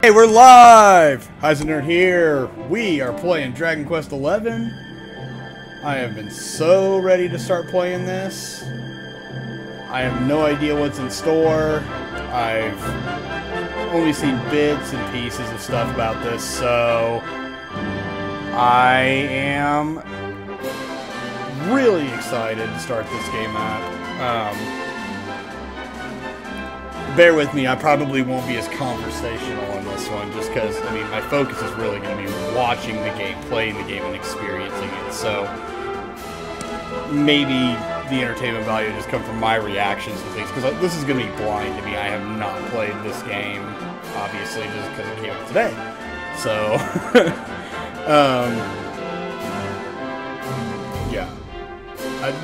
Hey, we're live! Heisenerd here. We are playing Dragon Quest XI. I have been so ready to start playing this. I have no idea what's in store. I've only seen bits and pieces of stuff about this, so I am really excited to start this game up. Bear with me, I probably won't be as conversational on this one, just because, I mean, my focus is really going to be watching the game, playing the game, and experiencing it, so maybe the entertainment value just come from my reactions to things, because this is going to be blind to me. I have not played this game, obviously, just because it came out today, so, yeah.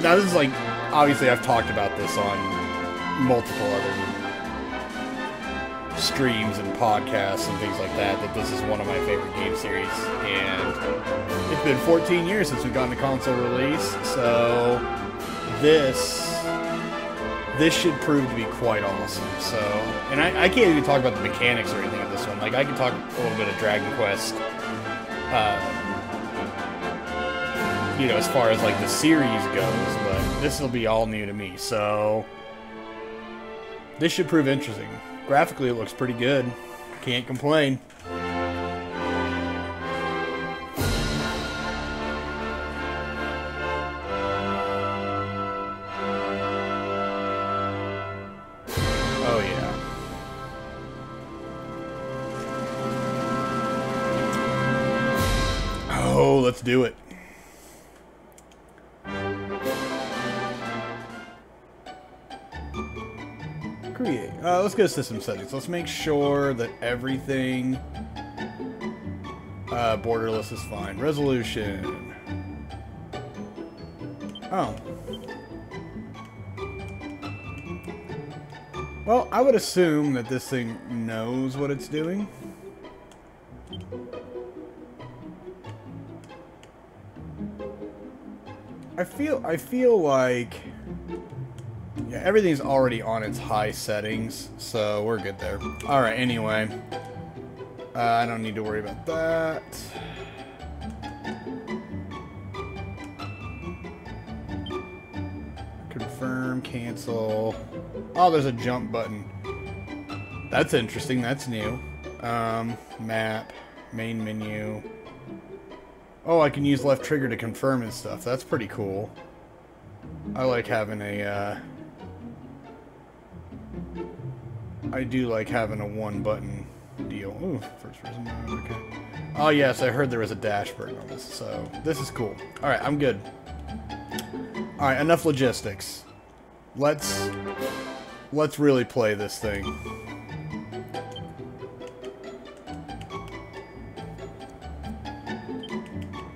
Now this is like, obviously I've talked about this on multiple other streams and podcasts and things like that, that this is one of my favorite game series, and it's been 14 years since we've gotten a console release, so this should prove to be quite awesome. So, and I can't even talk about the mechanics or anything of this one. Like, I can talk a little bit of Dragon Quest, you know, as far as like the series goes, but this will be all new to me, so this should prove interesting. Graphically, it looks pretty good. Can't complain. Oh, yeah. Oh, let's do it. Create. Let's go to system settings. Let's make sure that everything borderless is fine. Resolution. Oh. Well, I would assume that this thing knows what it's doing. I feel like, yeah, everything's already on its high settings, so we're good there. Alright, anyway. I don't need to worry about that. Confirm, cancel. Oh, there's a jump button. That's interesting, that's new. Map, main menu. Oh, I can use left trigger to confirm and stuff. That's pretty cool. I like having a, I do like having a one-button deal. Ooh, first person mode, okay. Oh, yes, I heard there was a dash button on this, so this is cool. Alright, I'm good. Alright, enough logistics. Let's really play this thing.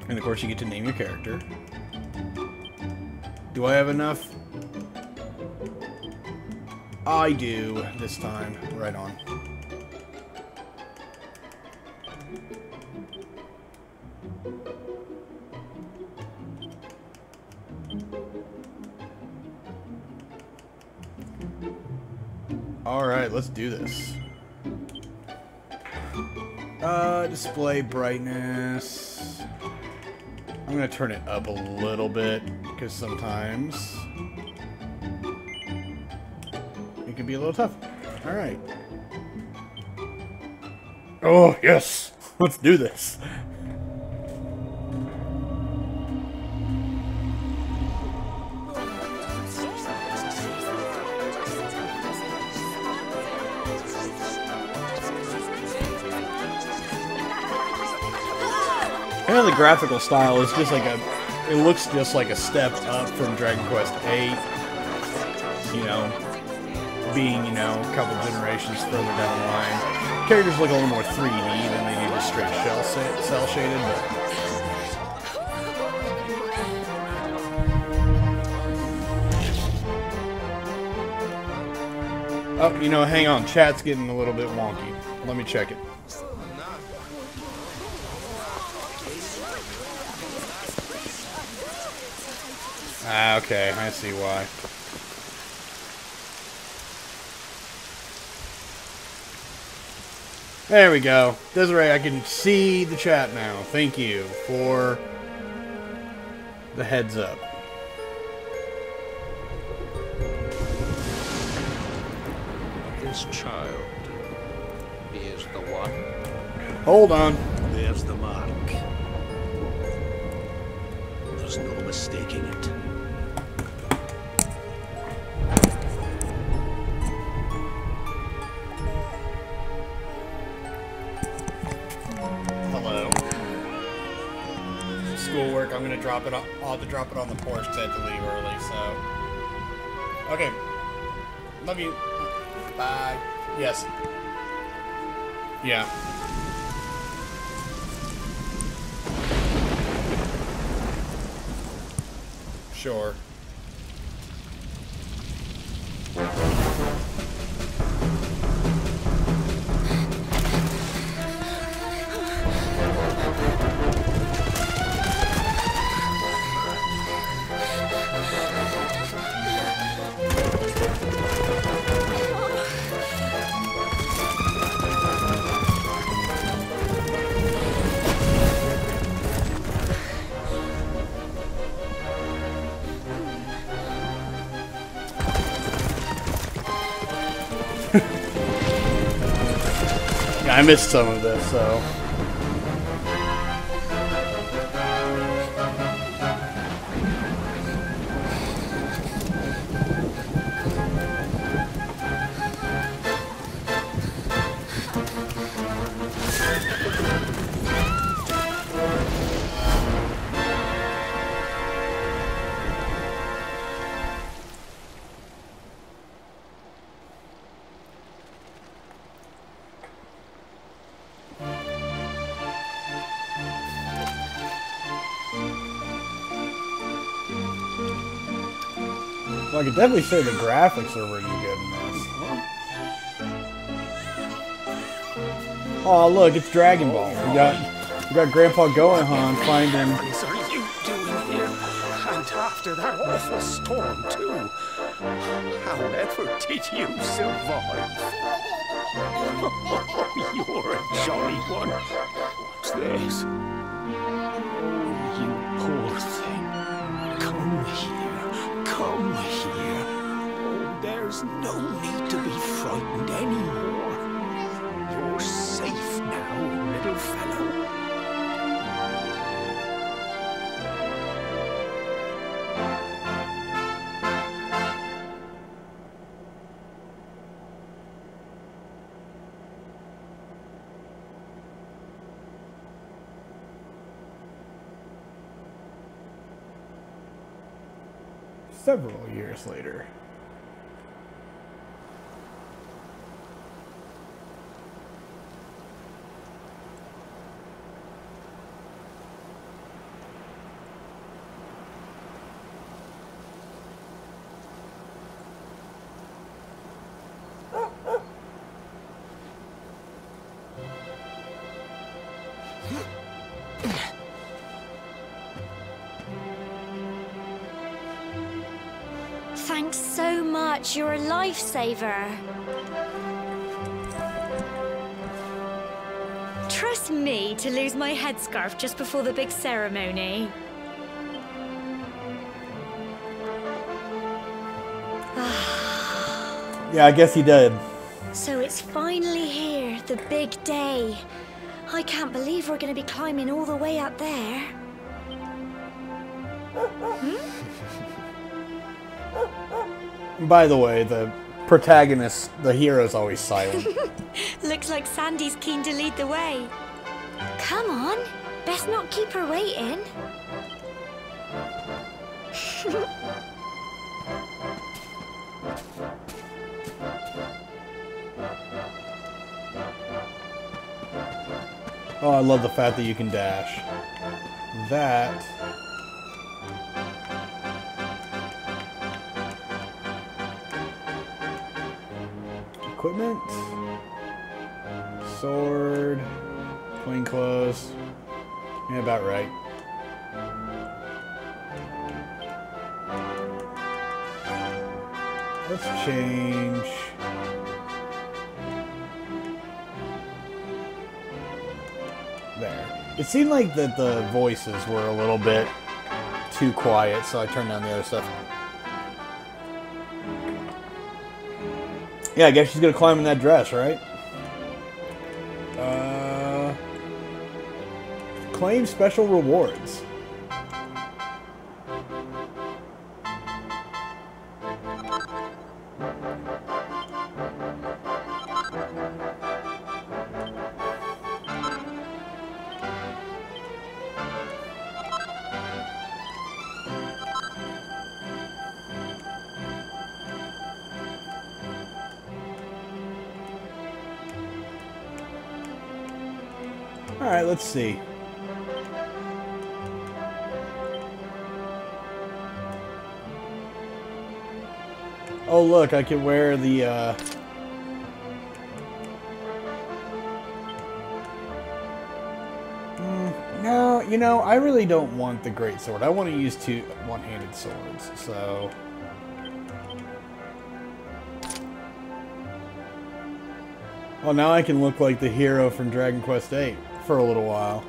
And, of course, you get to name your character. Do I have enough? I do, this time. Right on. Alright, let's do this. Display brightness. I'm going to turn it up a little bit, because sometimes it can be a little tough. Alright. Oh, yes! Let's do this! I know the graphical style is just like it looks just like a step up from Dragon Quest VIII. You know, being, you know, a couple generations further down the line. Characters look a little more 3D than they do just straight cell shaded, but oh, you know, hang on, chat's getting a little bit wonky. Let me check it. Ah, okay, I see why. There we go. Desiree, I can see the chat now. Thank you for the heads up. This child is the one. Hold on. There's the mark. There's no mistaking it. Hello. Schoolwork, I'm gonna drop it. I'll have to drop it on the porch because I have to leave early. So, okay. Love you. Bye. Yes. Yeah. Sure. Yeah, I missed some of this, so. Well, I could definitely say the graphics are really good in this. Oh, look, it's Dragon Ball. We got Grandpa Gohan finding. What are you doing here? And after that awful storm, too. However did you survive? You're a jolly one. What's this? You poor thing. Come here. Come here. Oh, there's no need to be frightened anymore. You're safe now, little fellow. Several years later. Thanks so much. You're a lifesaver. Trust me to lose my headscarf just before the big ceremony. Yeah, I guess he did. So it's finally here, the big day. I can't believe we're going to be climbing all the way up there. By the way, the protagonist, the hero's always silent. Looks like Sandy's keen to lead the way. Come on, best not keep her waiting. Oh, I love the fact that you can dash. That... Equipment. Sword. Plain clothes. Yeah, about right. Let's change. It seemed like that the voices were a little bit too quiet, so I turned down the other stuff. Yeah, I guess she's gonna climb in that dress, right? Claim special rewards. Alright, let's see. Oh look, I can wear the, No, you know, I really don't want the great sword. I want to use two one-handed swords, so... Well, now I can look like the hero from Dragon Quest VIII for a little while.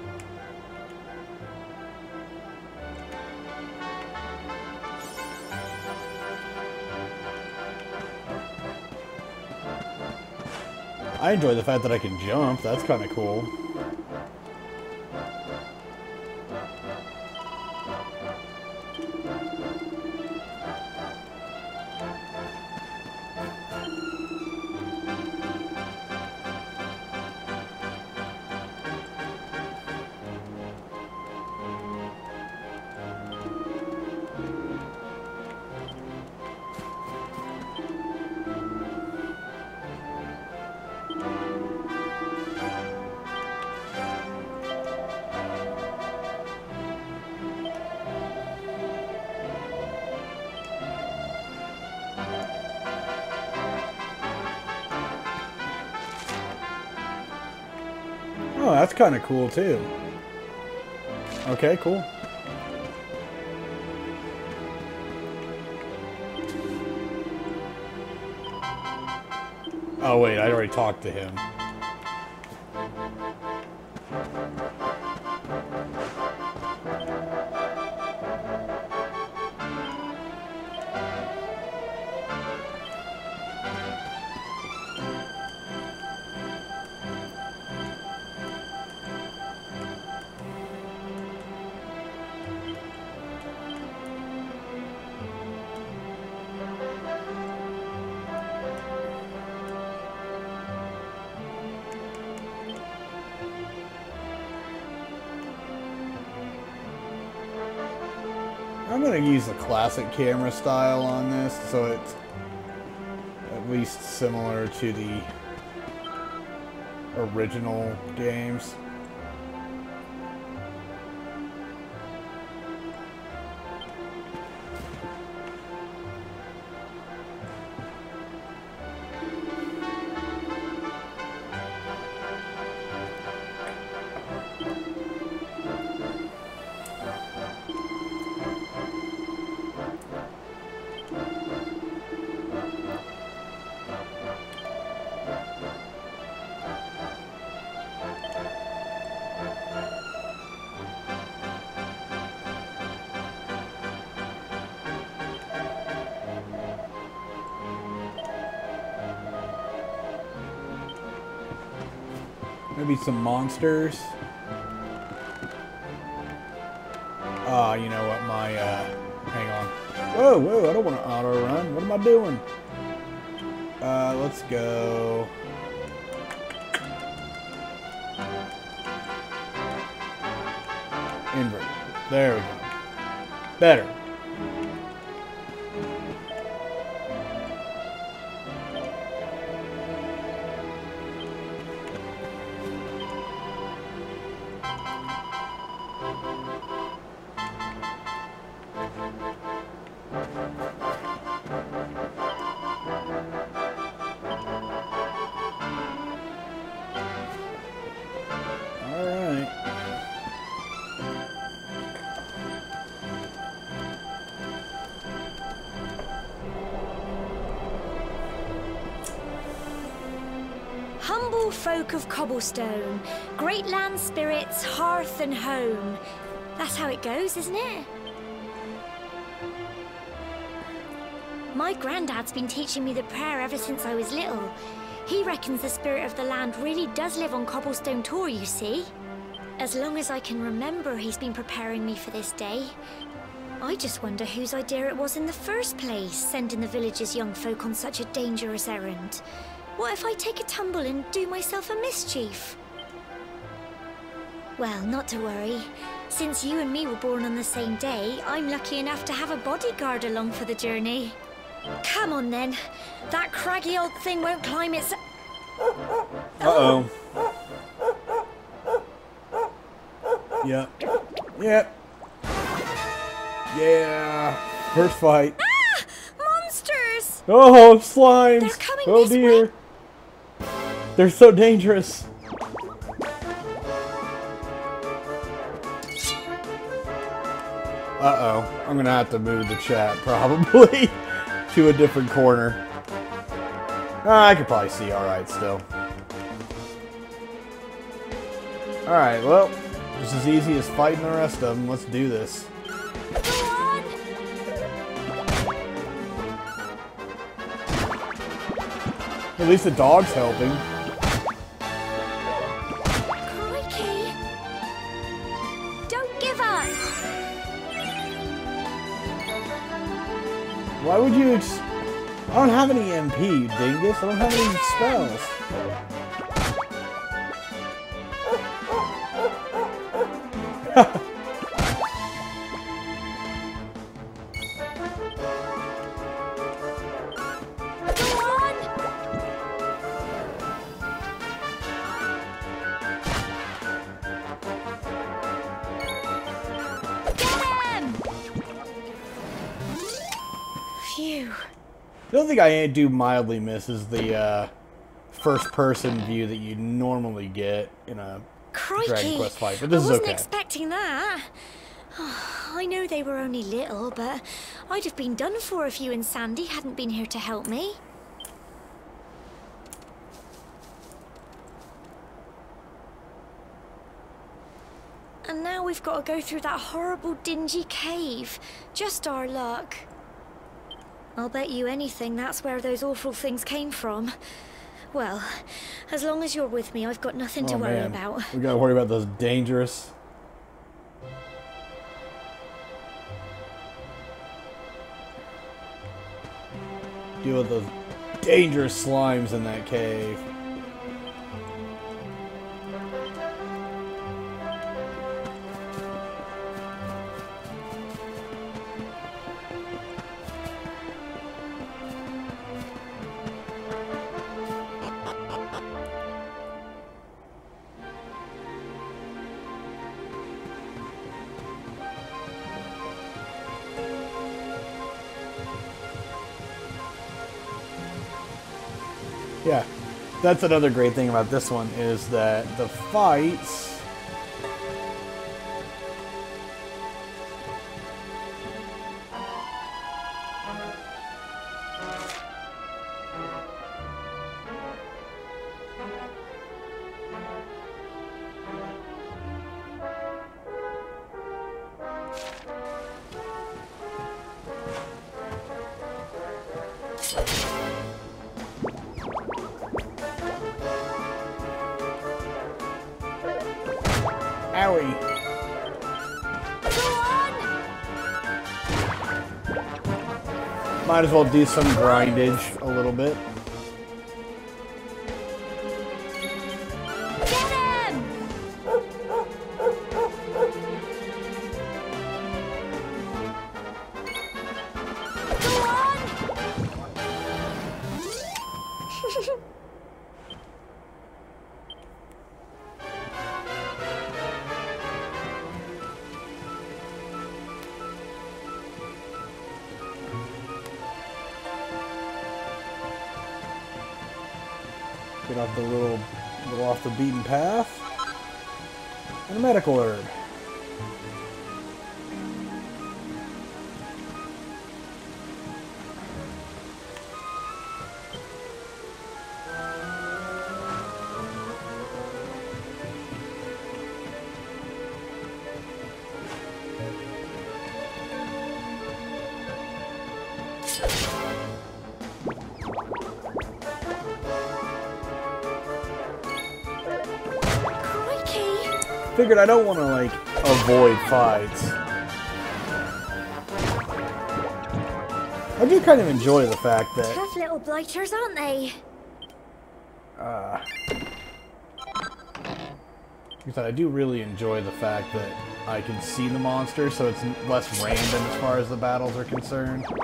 I enjoy the fact that I can jump. That's kind of cool. Oh, that's kind of cool, too. Okay, cool. Oh, wait, I already talked to him. I'm going to use the classic camera style on this, so it's at least similar to the original games. Maybe some monsters. You know what, hang on. Whoa, whoa, I don't want to auto run. What am I doing? Let's go. Invert. There we go. Better. Humble folk of cobblestone, great land spirits, hearth and home. That's how it goes, isn't it? My granddad's been teaching me the prayer ever since I was little. He reckons the spirit of the land really does live on Cobblestone Tor, you see. As long as I can remember, he's been preparing me for this day. I just wonder whose idea it was in the first place, sending the village's young folk on such a dangerous errand. What if I take a tumble and do myself a mischief? Well, not to worry. Since you and me were born on the same day, I'm lucky enough to have a bodyguard along for the journey. Come on then. That craggy old thing won't climb its... Uh-oh. Yep. Yep. Yeah. First fight. Ah! Monsters! Oh, slimes! They're coming Oh this dear. way. They're so dangerous. Uh-oh. I'm gonna have to move the chat, probably, to a different corner. I could probably see alright still. Alright, well, just as easy as fighting the rest of them. Let's do this. Go on! At least the dog's helping. Crikey! Don't give up! Why would you I don't have any MP, you dingus. I don't have any spells. Go on! Get him! Phew. The only thing I do mildly miss is the first-person view that you normally get in a Crikey! Dragon Quest fight, but this I is wasn't okay. expecting that. I know they were only little, but I'd have been done for if you and Sandy hadn't been here to help me. And now we've got to go through that horrible, dingy cave. Just our luck. I'll bet you anything that's where those awful things came from. Well, as long as you're with me, I've got nothing to worry about. We gotta worry about those dangerous. Deal with those dangerous slimes in that cave. Yeah, that's another great thing about this one is that the fights Owie. Go on! Might as well do some grindage a little bit. Get him! Go on! Get off the little off the beaten path. And a medical herb. Figured I don't want to, like, avoid fights. I do kind of enjoy the fact that... Tough little blighters, aren't they? Because I do really enjoy the fact that I can see the monster, so it's less random as far as the battles are concerned. And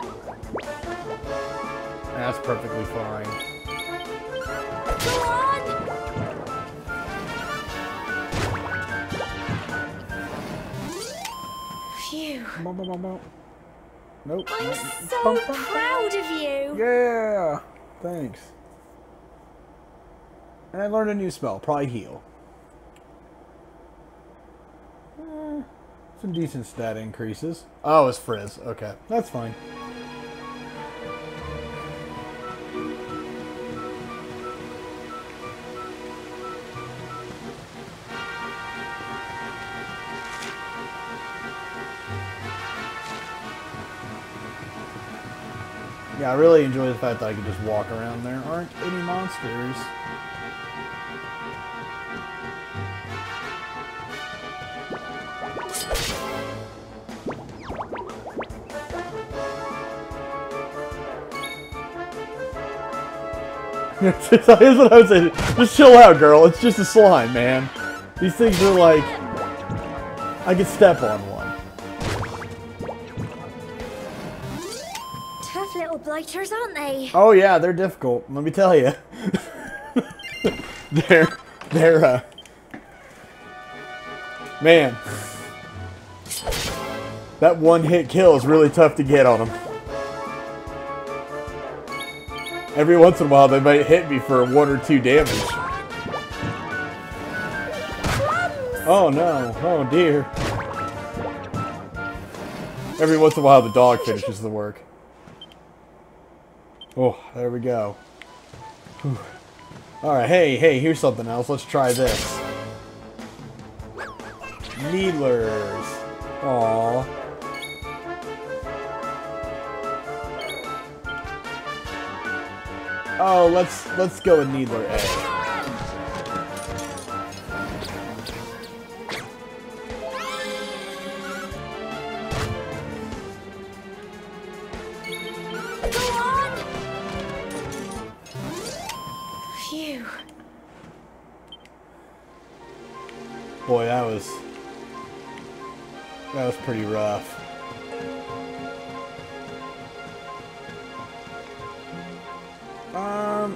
that's perfectly fine. Go on! Phew. Nope. I'm so proud of you. Yeah! Thanks. And I learned a new spell, Pride Heal. Some decent stat increases. Oh, it's Frizz. Okay, that's fine. Yeah, I really enjoy the fact that I can just walk around. There aren't any monsters. Here's what I would say. Just chill out, girl. It's just a slime, man. These things are like... I could step on one. Tough little blighters, aren't they? Oh yeah, they're difficult. Let me tell you. they're man. That one hit kill is really tough to get on them. Every once in a while they might hit me for 1 or 2 damage. Oh no, oh dear. Every once in a while the dog finishes the work. Oh, there we go. Alright, hey, here's something else. Let's try this. Needlers. Aww. Oh, let's go with Needler A. Phew. Boy, that was pretty rough.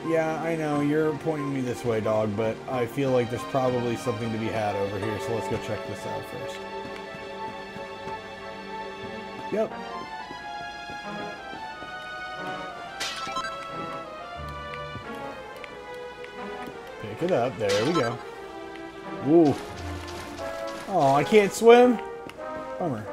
Yeah, I know, you're pointing me this way, dog, but I feel like there's probably something to be had over here, so let's go check this out first. Yep. Pick it up, there we go. Ooh. Oh, I can't swim? Bummer.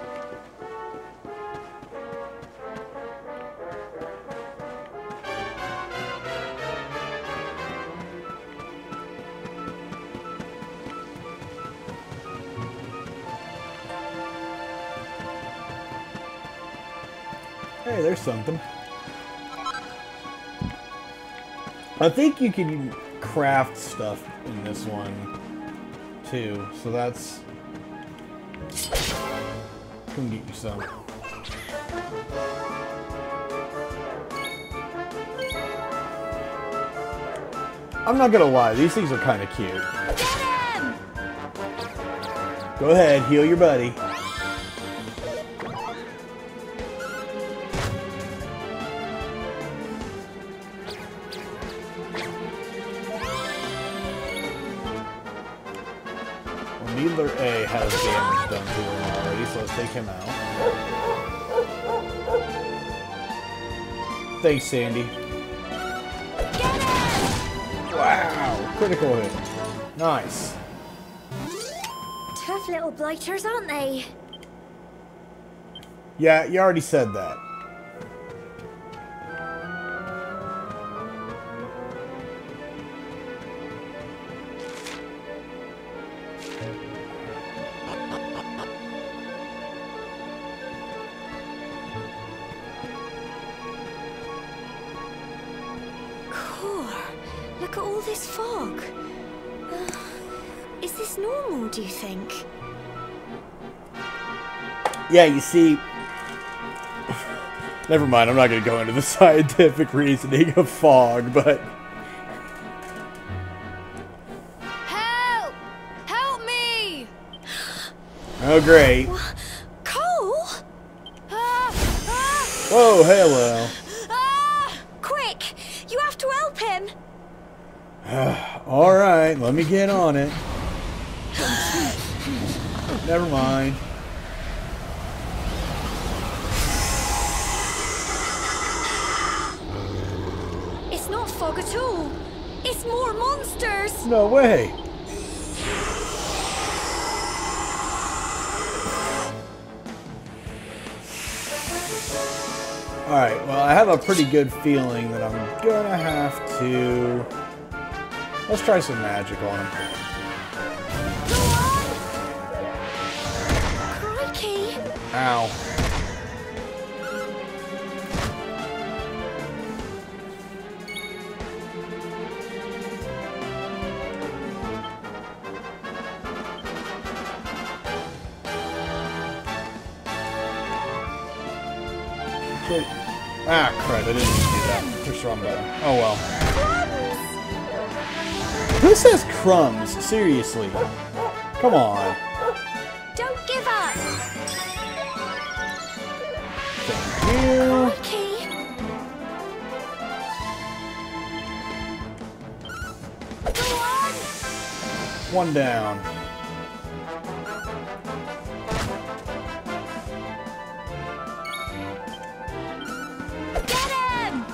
Hey, there's something. I think you can craft stuff in this one too, so that's... Come get you some. I'm not gonna lie, these things are kind of cute. Go ahead, heal your buddy. Needler A has damage done to him already, so let's take him out. Thanks, Sandy. Wow, critical hit. Nice. Tough little blighters, aren't they? Yeah, you already said that. Look at all this fog. Is this normal, do you think? Yeah, you see... Never mind, I'm not going to go into the scientific reasoning of fog, but... Help! Help me! Oh, great. Cole? Whoa, hello. Quick! You have to help him! Alright, let me get on it. Never mind. It's not fog at all. It's more monsters! No way. Alright, well, I have a pretty good feeling that I'm gonna have to... Let's try some magic on him. Go on! Crikey! Ow. Ah, crud, I didn't mean to do that. Push the wrong button. Oh well. Who says crumbs? Seriously. Come on. Don't give up! Thank you. Crikey! Go on! One down. Get him!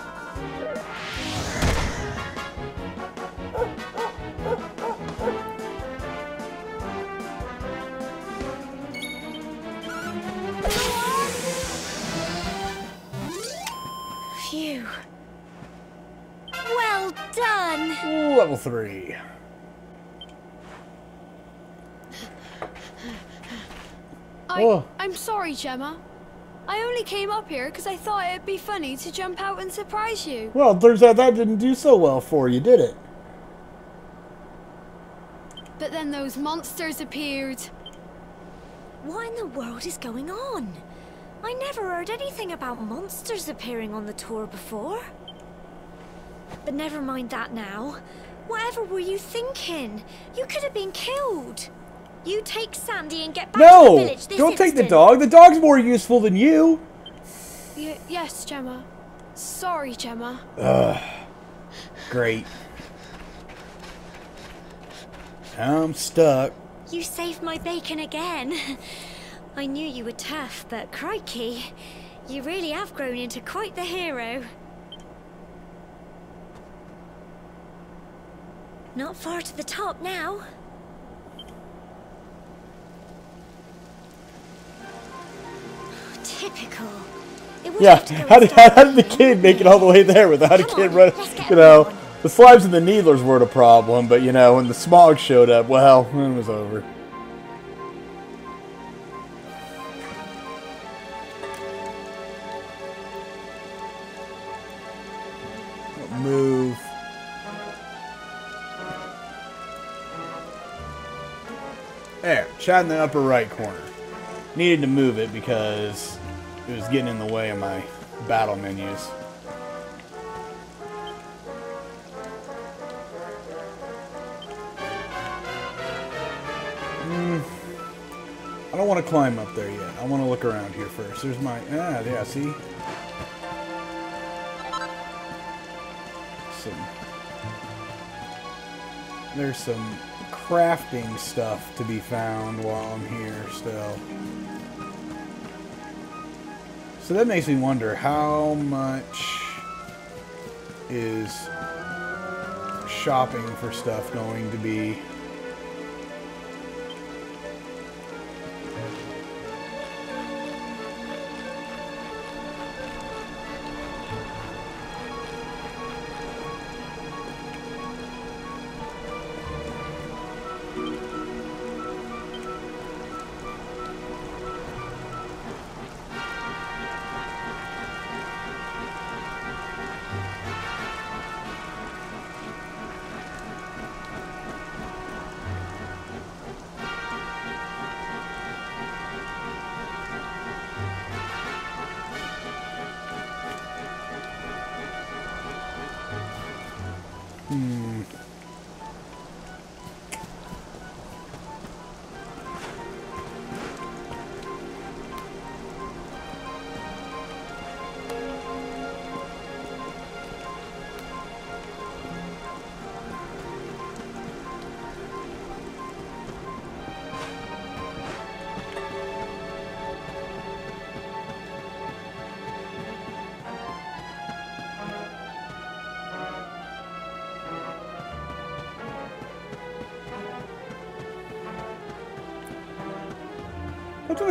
Phew. Well done! Ooh, level 3. Oh. I'm sorry, Gemma. I only came up here because I thought it'd be funny to jump out and surprise you. Well, it turns out that didn't do so well for you, did it? But then those monsters appeared. What in the world is going on? I never heard anything about monsters appearing on the tour before. But never mind that now. Whatever were you thinking? You could have been killed. You take Sandy and get back to the No! village this Don't take the instant. dog. The dog's more useful than you. Yes, Gemma. Sorry, Gemma. Ugh. Great. I'm stuck. You saved my bacon again. I knew you were tough, but crikey, you really have grown into quite the hero. Not far to the top now. Typical. It would Yeah, have to go how and did start the kid make it all the way there without a Come kid on, run? let's get You know, going. the slimes and the needlers weren't a problem, but you know, when the smog showed up, well, it was over. Move. There, chat in the upper right corner. Needed to move it because it was getting in the way of my battle menus. I don't want to climb up there yet. I want to look around here first. There's my... Ah, yeah, see? There's some crafting stuff to be found while I'm here still. So that makes me wonder how much is shopping for stuff going to be.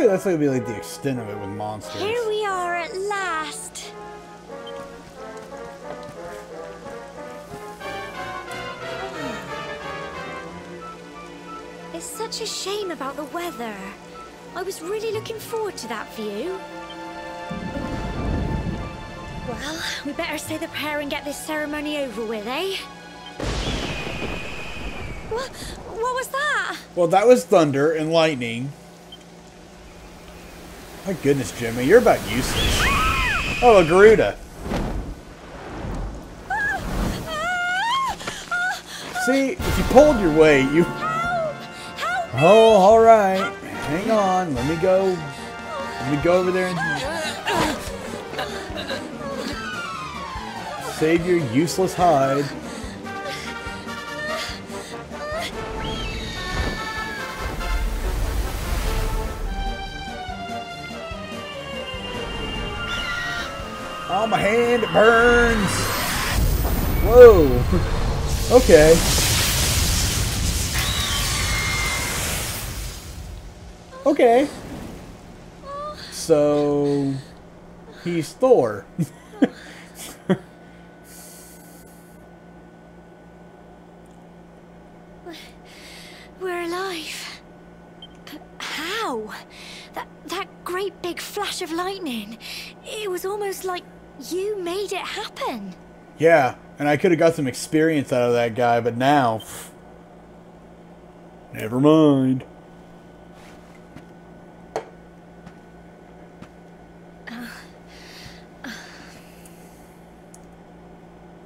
That's gonna be like the extent of it with monsters. Here we are at last. It's such a shame about the weather. I was really looking forward to that view. Well, we better say the prayer and get this ceremony over with, eh? What was that? Well, that was thunder and lightning. My goodness, Jimmy, you're about useless. Oh, a Garuda. See, if you pulled your weight, you... Help! Oh, all right. Hang on. Let me go. Let me go over there and save your useless hide. Oh, my hand, it burns. Whoa. Okay. Okay. So, he's Thor. We're alive. But how? That great big flash of lightning. It was almost like you made it happen. Yeah, and I could have got some experience out of that guy, but now... Never mind.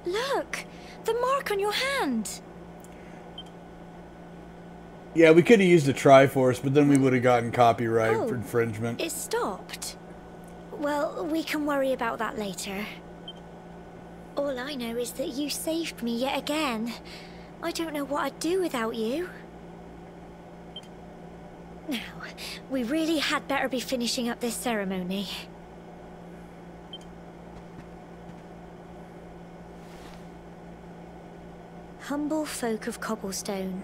Look! The mark on your hand! Yeah, we could have used a Triforce, but then we would have gotten copyright for infringement. It stopped. Well, we can worry about that later. All I know is that you saved me yet again. I don't know what I'd do without you. Now, we really had better be finishing up this ceremony. Humble folk of Cobblestone,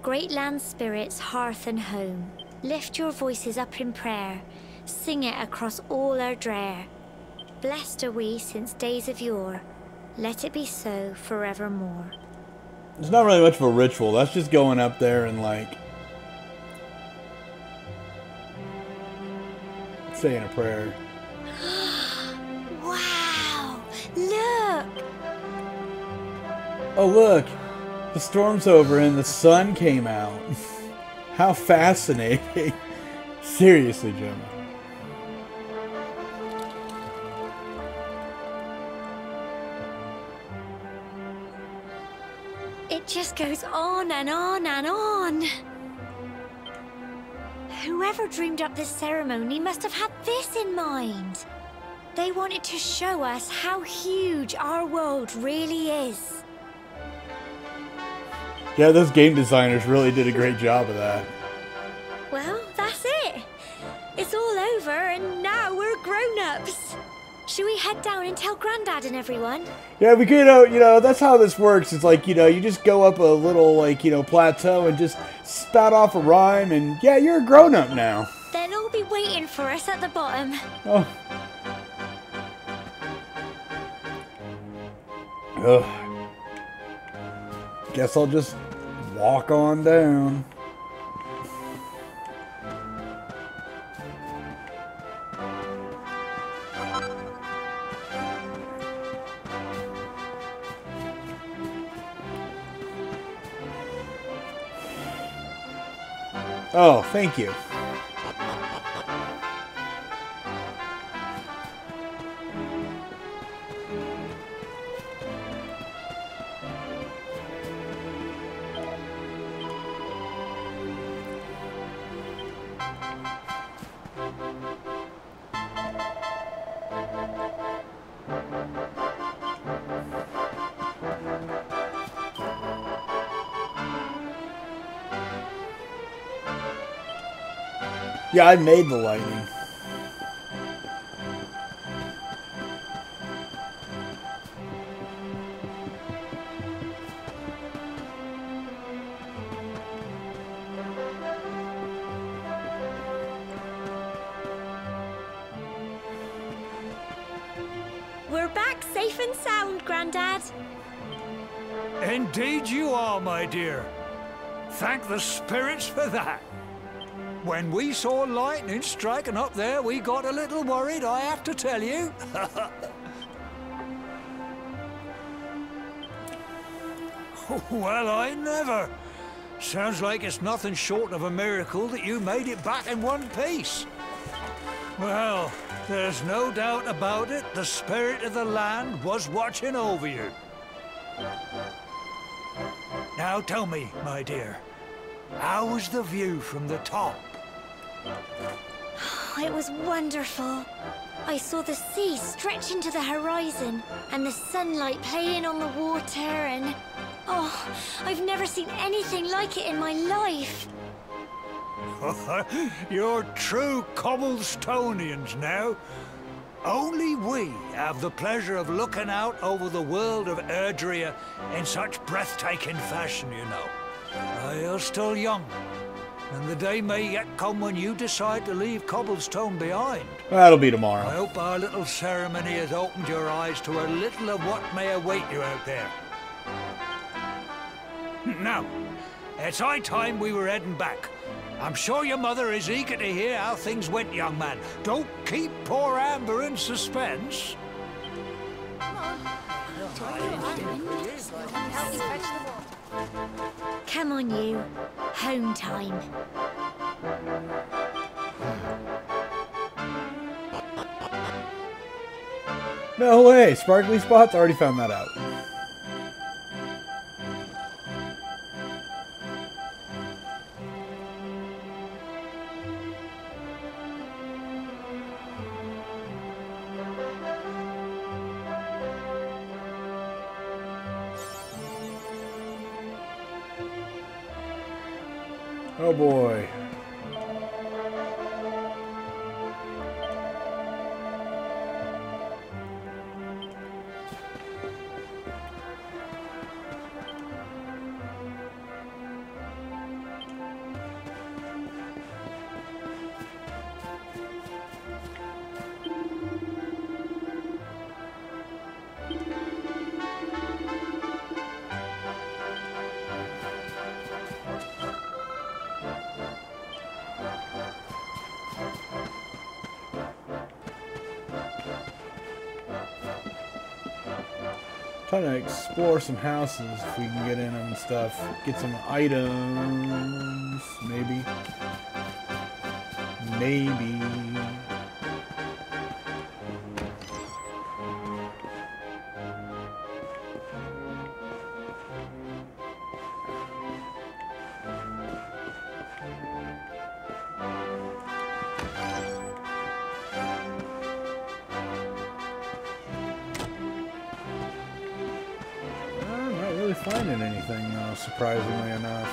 great land spirits, hearth and home, lift your voices up in prayer, sing it across all our drear. Blessed are we since days of yore, let it be so forevermore. It's not really much of a ritual, that's just going up there and like... saying a prayer. Wow! Look! Oh look! The storm's over and the sun came out. How fascinating. Seriously, Gemma. It just goes on and on and on. Whoever dreamed up this ceremony must have had this in mind. They wanted to show us how huge our world really is. Yeah, those game designers really did a great job of that. Well, that's it. It's all over and now we're grown-ups. Should we head down and tell Grandad and everyone? Yeah, we could, that's how this works. It's like, you just go up a little, like, plateau and just spout off a rhyme and, yeah, you're a grown-up now. They'll all be waiting for us at the bottom. Oh. Ugh. Guess I'll just walk on down. Oh, thank you. Yeah, I made the lightning. We're back safe and sound, Grandad. Indeed you are, my dear. Thank the spirits for that. When we saw lightning striking up there, we got a little worried, I have to tell you. Well, I never. Sounds like it's nothing short of a miracle that you made it back in one piece. Well, there's no doubt about it, the spirit of the land was watching over you. Now tell me, my dear, how was the view from the top? It was wonderful. I saw the sea stretch into the horizon and the sunlight playing on the water and... Oh, I've never seen anything like it in my life. You're true Cobblestonians now. Only we have the pleasure of looking out over the world of Erdrea in such breathtaking fashion, you know. You're still young, and the day may yet come when you decide to leave Cobblestone behind. That'll be tomorrow. I hope our little ceremony has opened your eyes to a little of what may await you out there. Now, it's high time we were heading back. I'm sure your mother is eager to hear how things went, young man. Don't keep poor Amber in suspense. Come on, you. Home time. No way! Sparkly spots? Already found that out. Oh boy. Trying to explore some houses if we can get in them and stuff. Get some items, maybe. Maybe. Finding anything, surprisingly enough.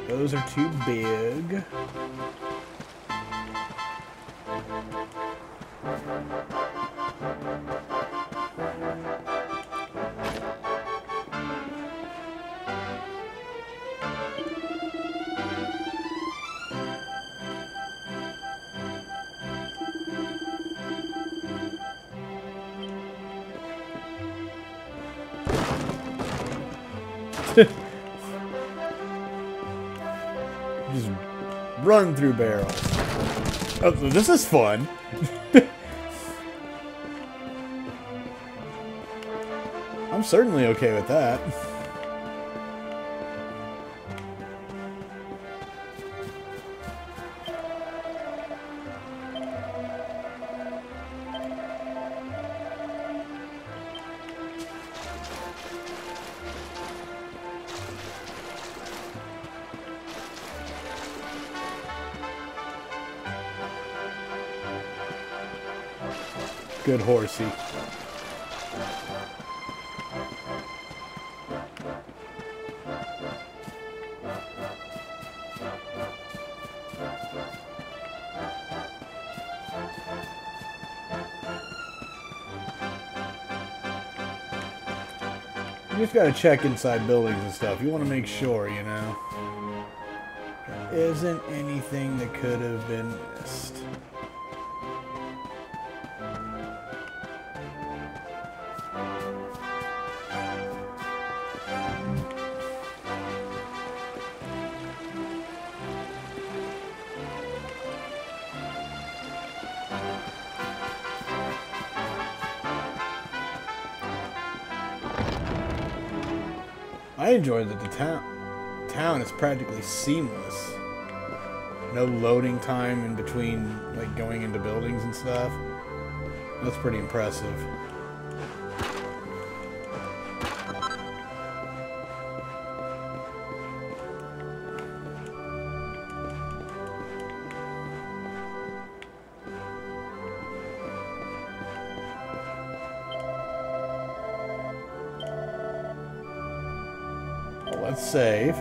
Those are too big. Just run through barrels. Oh, this is fun. I'm certainly okay with that. Good horsey. You just gotta check inside buildings and stuff. You want to make sure, you know. There isn't anything that could have been missed. I enjoyed that the town is practically seamless. No loading time in between, like, going into buildings and stuff. That's pretty impressive. Let's save.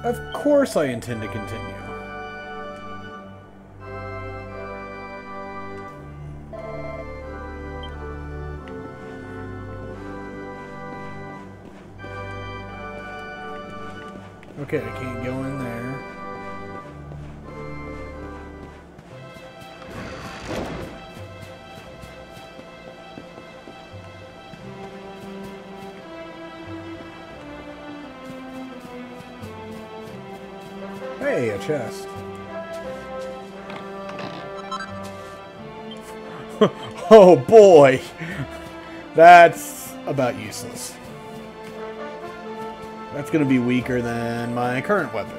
Of course I intend to continue. Okay, I can't go in there. Hey, a chest. Oh boy! That's about useless. That's going to be weaker than my current weapon.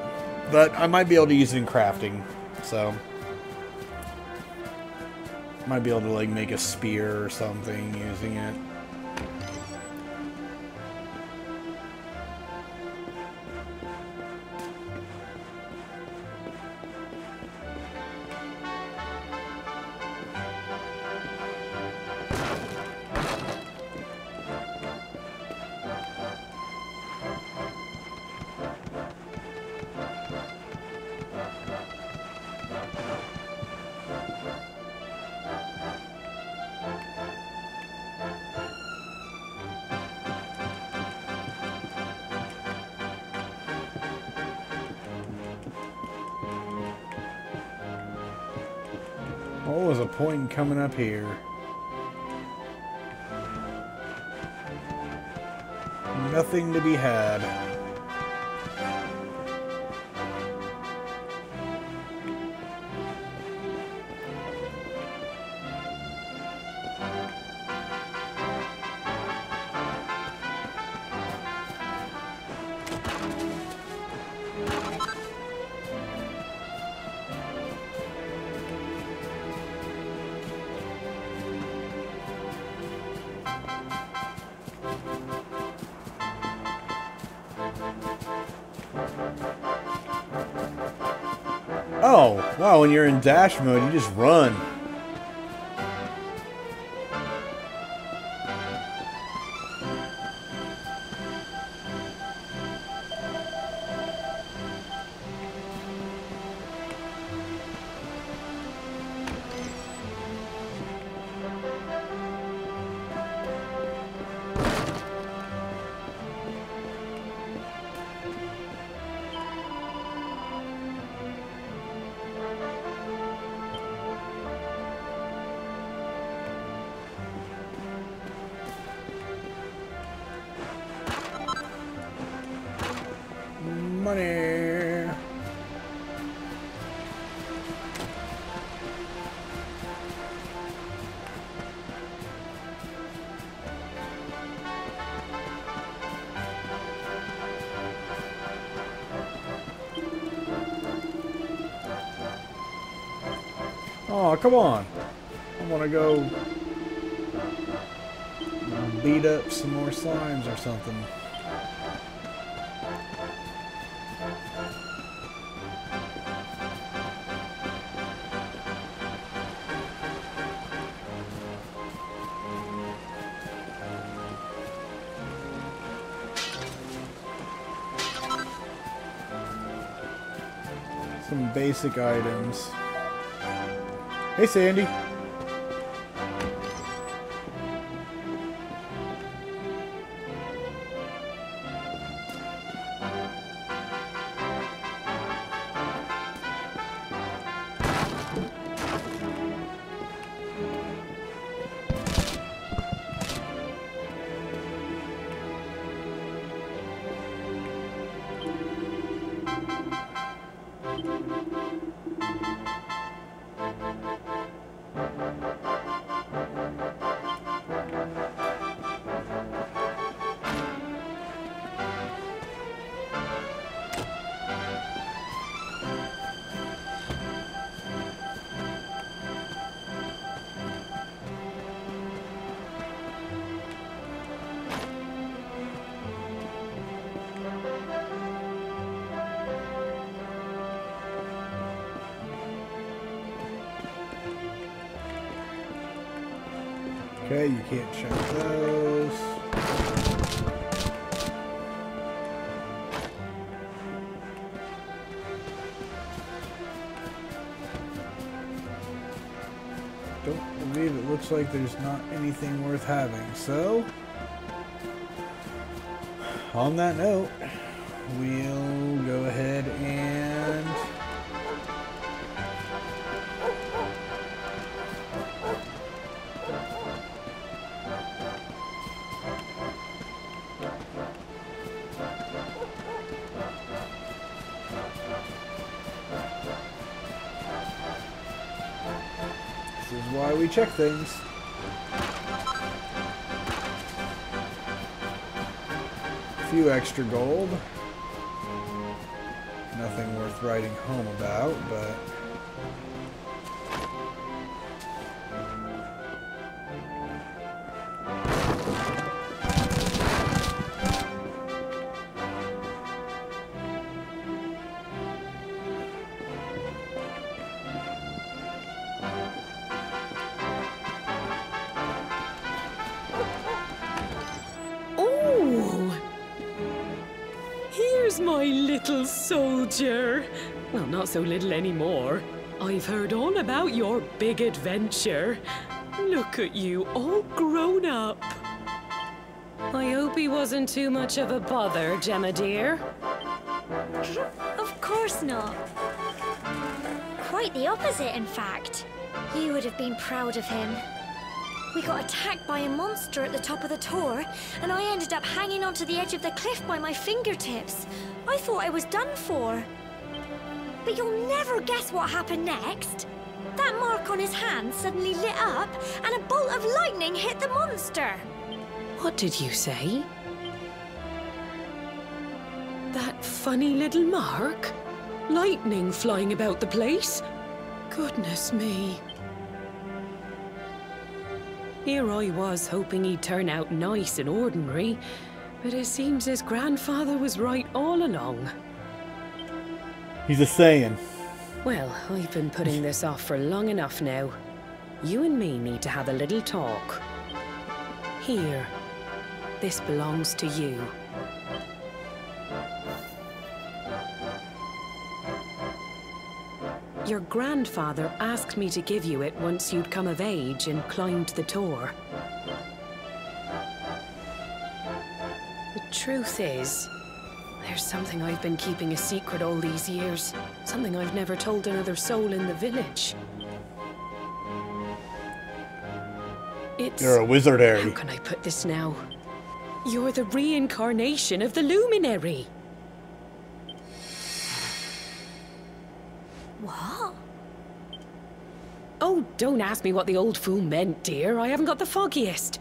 But I might be able to use it in crafting, so... Might be able to, like, make a spear or something using it. What was the point in coming up here? Nothing to be had. Oh, wow, when you're in dash mode, you just run. Money. Oh, come on. I want to go beat up some more slimes or something. Some basic items. Hey, Sandy. Okay, you can't check those. Don't believe it looks like there's not anything worth having, so on that note, we'll go ahead and this is why we check things. A few extra gold. Nothing worth writing home about, but my little soldier. Well, not so little anymore. I've heard all about your big adventure. Look at you, all grown up. I hope he wasn't too much of a bother, Gemma dear. Of course not. Quite the opposite, in fact. You would have been proud of him. We got attacked by a monster at the top of the tor, and I ended up hanging onto the edge of the cliff by my fingertips. I thought I was done for. But you'll never guess what happened next. That mark on his hand suddenly lit up, and a bolt of lightning hit the monster. What did you say? That funny little mark? Lightning flying about the place? Goodness me. Here I was hoping he'd turn out nice and ordinary, but it seems his grandfather was right all along. He's a Saiyan. Well, I've been putting this off for long enough now. You and me need to have a little talk. Here, this belongs to you. Your grandfather asked me to give you it once you'd come of age and climbed the tor. The truth is, there's something I've been keeping a secret all these years. Something I've never told another soul in the village. It's... You're a wizard, Harry. How can I put this now? You're the reincarnation of the Luminary. What? Oh, don't ask me what the old fool meant, dear. I haven't got the foggiest.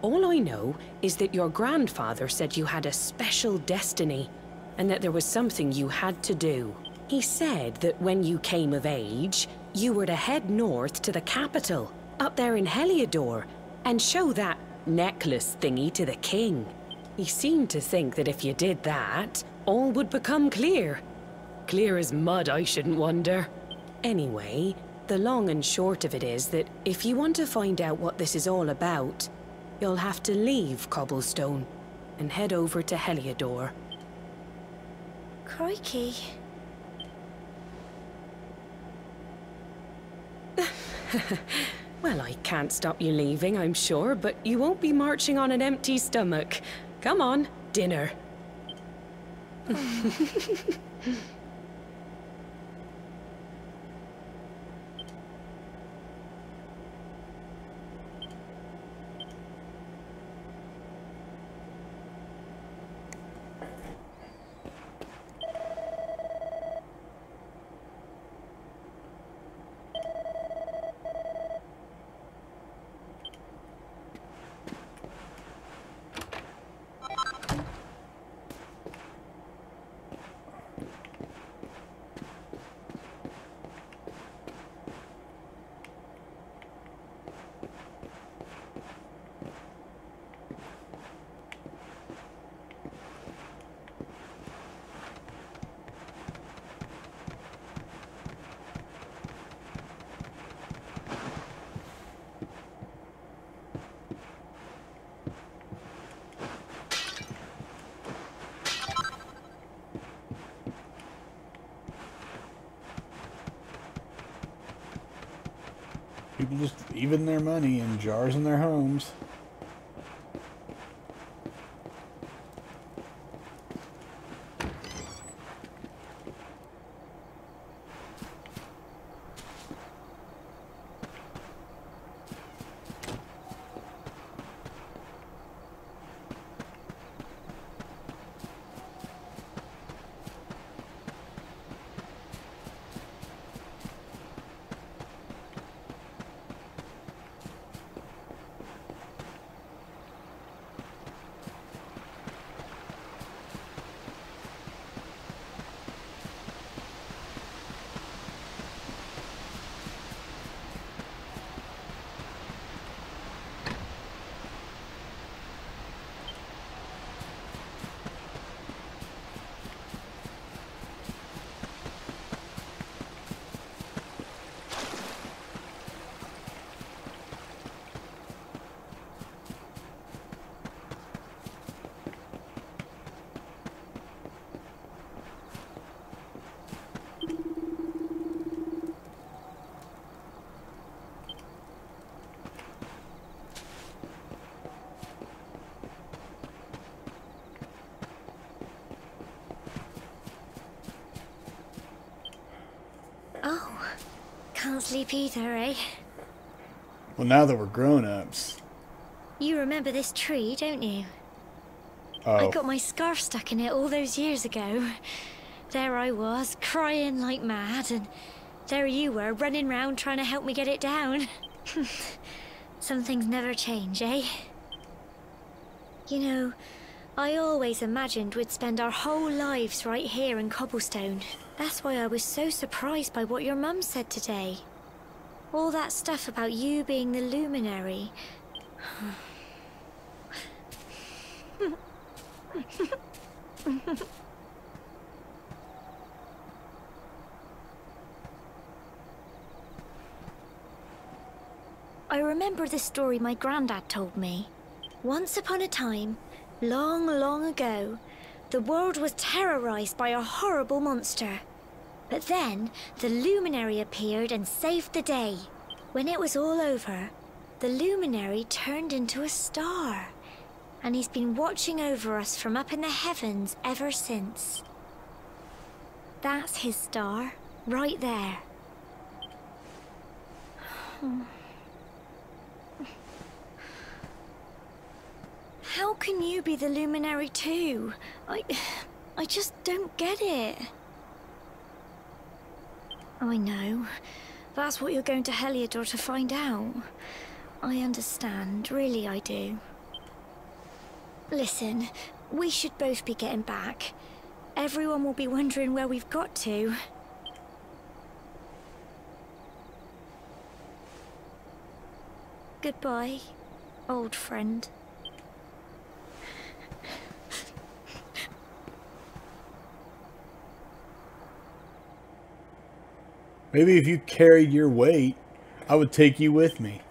All I know is that your grandfather said you had a special destiny, and that there was something you had to do. He said that when you came of age, you were to head north to the capital, up there in Heliodor, and show that necklace thingy to the king. He seemed to think that if you did that, all would become clear. Clear as mud, I shouldn't wonder. Anyway, the long and short of it is that if you want to find out what this is all about, you'll have to leave Cobblestone and head over to Heliodor. Crikey. Well, I can't stop you leaving, I'm sure, but you won't be marching on an empty stomach. Come on, dinner. People just leaving their money in jars in their homes. Oh, can't sleep either, eh? Well, now that we're grown-ups. You remember this tree, don't you? Oh. I got my scarf stuck in it all those years ago. There I was, crying like mad, and there you were, running round trying to help me get it down. Some things never change, eh? You know, I always imagined we'd spend our whole lives right here in Cobblestone. That's why I was so surprised by what your mum said today. All that stuff about you being the luminary. I remember the story my granddad told me. Once upon a time, long, long ago, the world was terrorized by a horrible monster. But then, the luminary appeared and saved the day. When it was all over, the luminary turned into a star. And he's been watching over us from up in the heavens ever since. That's his star, right there. How can you be the luminary too? I just don't get it. I know. That's what you're going to Heliodor to find out. I understand, really I do. Listen, we should both be getting back. Everyone will be wondering where we've got to. Goodbye, old friend. Maybe if you carried your weight, I would take you with me.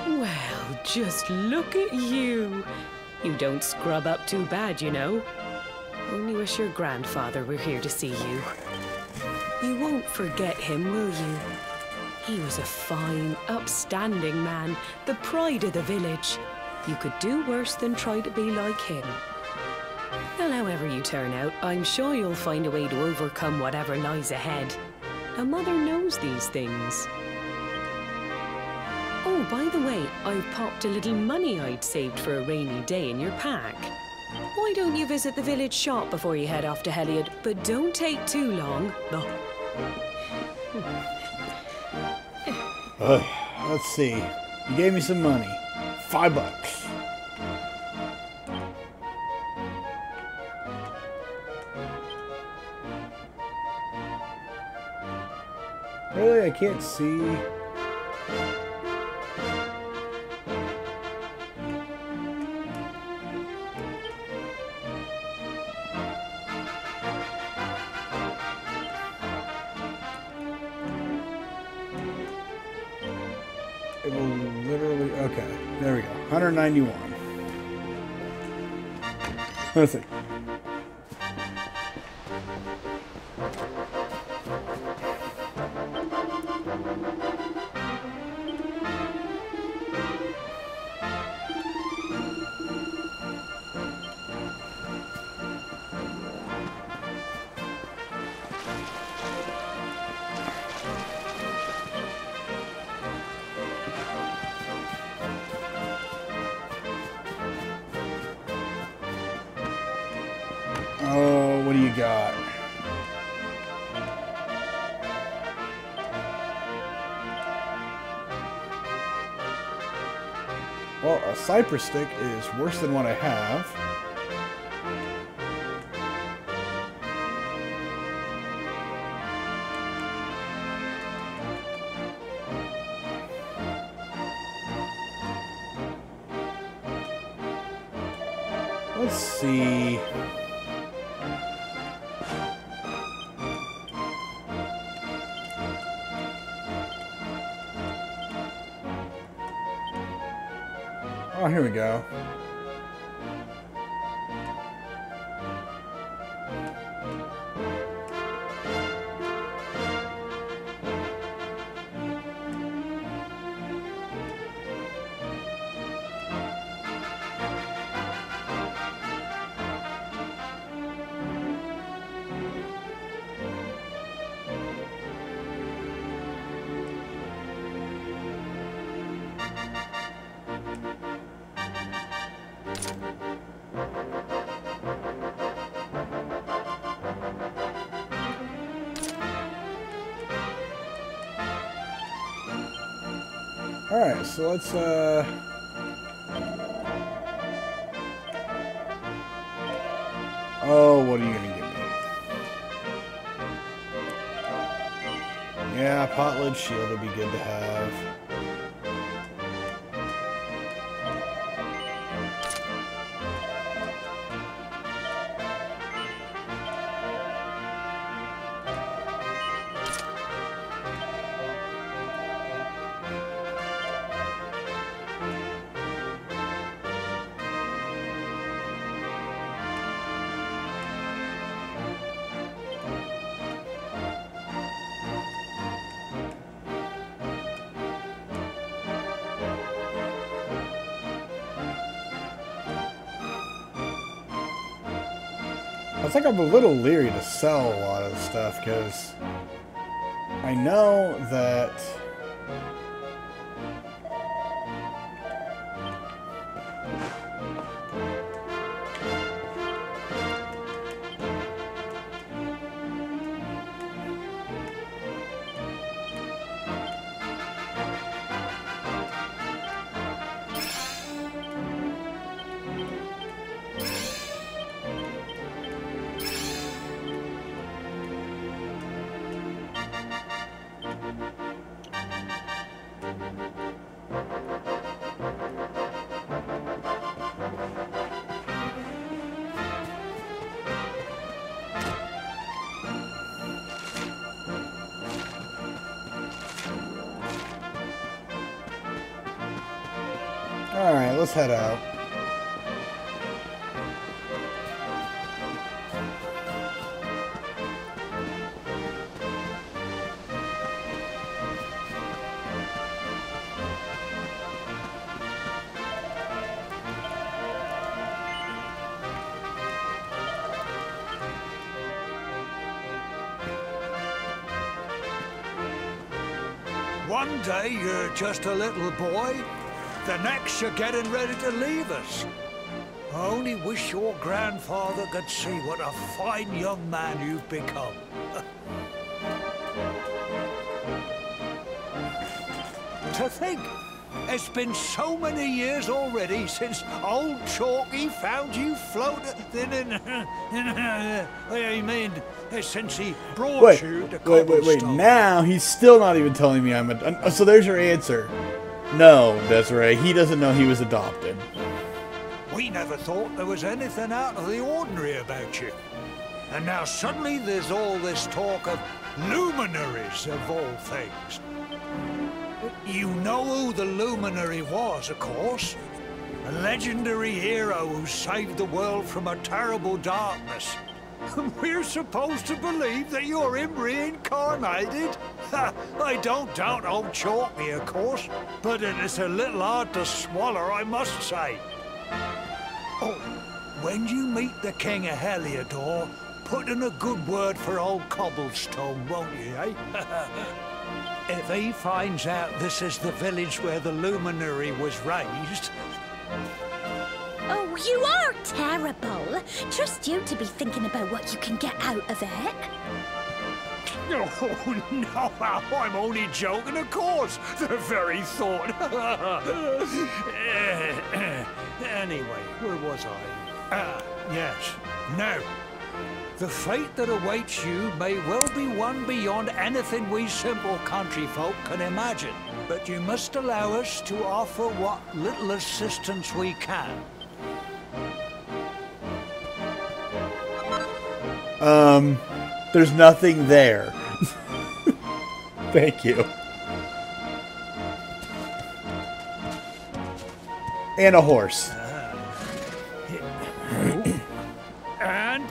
Well, just look at you. You don't scrub up too bad, you know. Only wish your grandfather were here to see you. You won't forget him, will you? He was a fine, upstanding man, the pride of the village. You could do worse than try to be like him. Well, however you turn out, I'm sure you'll find a way to overcome whatever lies ahead. A mother knows these things. Oh, by the way, I've popped a little money I'd saved for a rainy day in your pack. Why don't you visit the village shop before you head off to Heliod? But don't take too long. Let's see. You gave me some money. $5. Really? I can't see. It will literally... Okay, there we go. 191. Let's see. Oh, what do you got? Well, a cypress stick is worse than what I have. Let's see. Oh, here we go. Alright, so let's, Oh, what are you gonna give me? Yeah, Potledge Shield would be good to have. I think I'm a little leery to sell a lot of the stuff because I know that Alright, let's head out. One day you're just a little boy, the next you're getting ready to leave us. I only wish your grandfather could see what a fine young man you've become. To think, it's been so many years already since old Chalky found you floating since he brought you to wait. Now he's still not even telling me I'm a... So there's your answer. No, Desiree, he doesn't know he was adopted. We never thought there was anything out of the ordinary about you. And now suddenly there's all this talk of luminaries of all things. You know who the luminary was, of course. A legendary hero who saved the world from a terrible darkness. We're supposed to believe that you're him reincarnated? I don't doubt old Chalky, of course, but it is a little hard to swallow, I must say. Oh, when you meet the King of Heliodor, put in a good word for old Cobblestone, won't you, eh? If he finds out this is the village where the luminary was raised... Oh, you are terrible. Trust you to be thinking about what you can get out of it. Oh, no, I'm only joking, of course. The very thought. Anyway, where was I? Yes. Now, the fate that awaits you may well be one beyond anything we simple country folk can imagine. But you must allow us to offer what little assistance we can. There's nothing there. Thank you. And a horse. And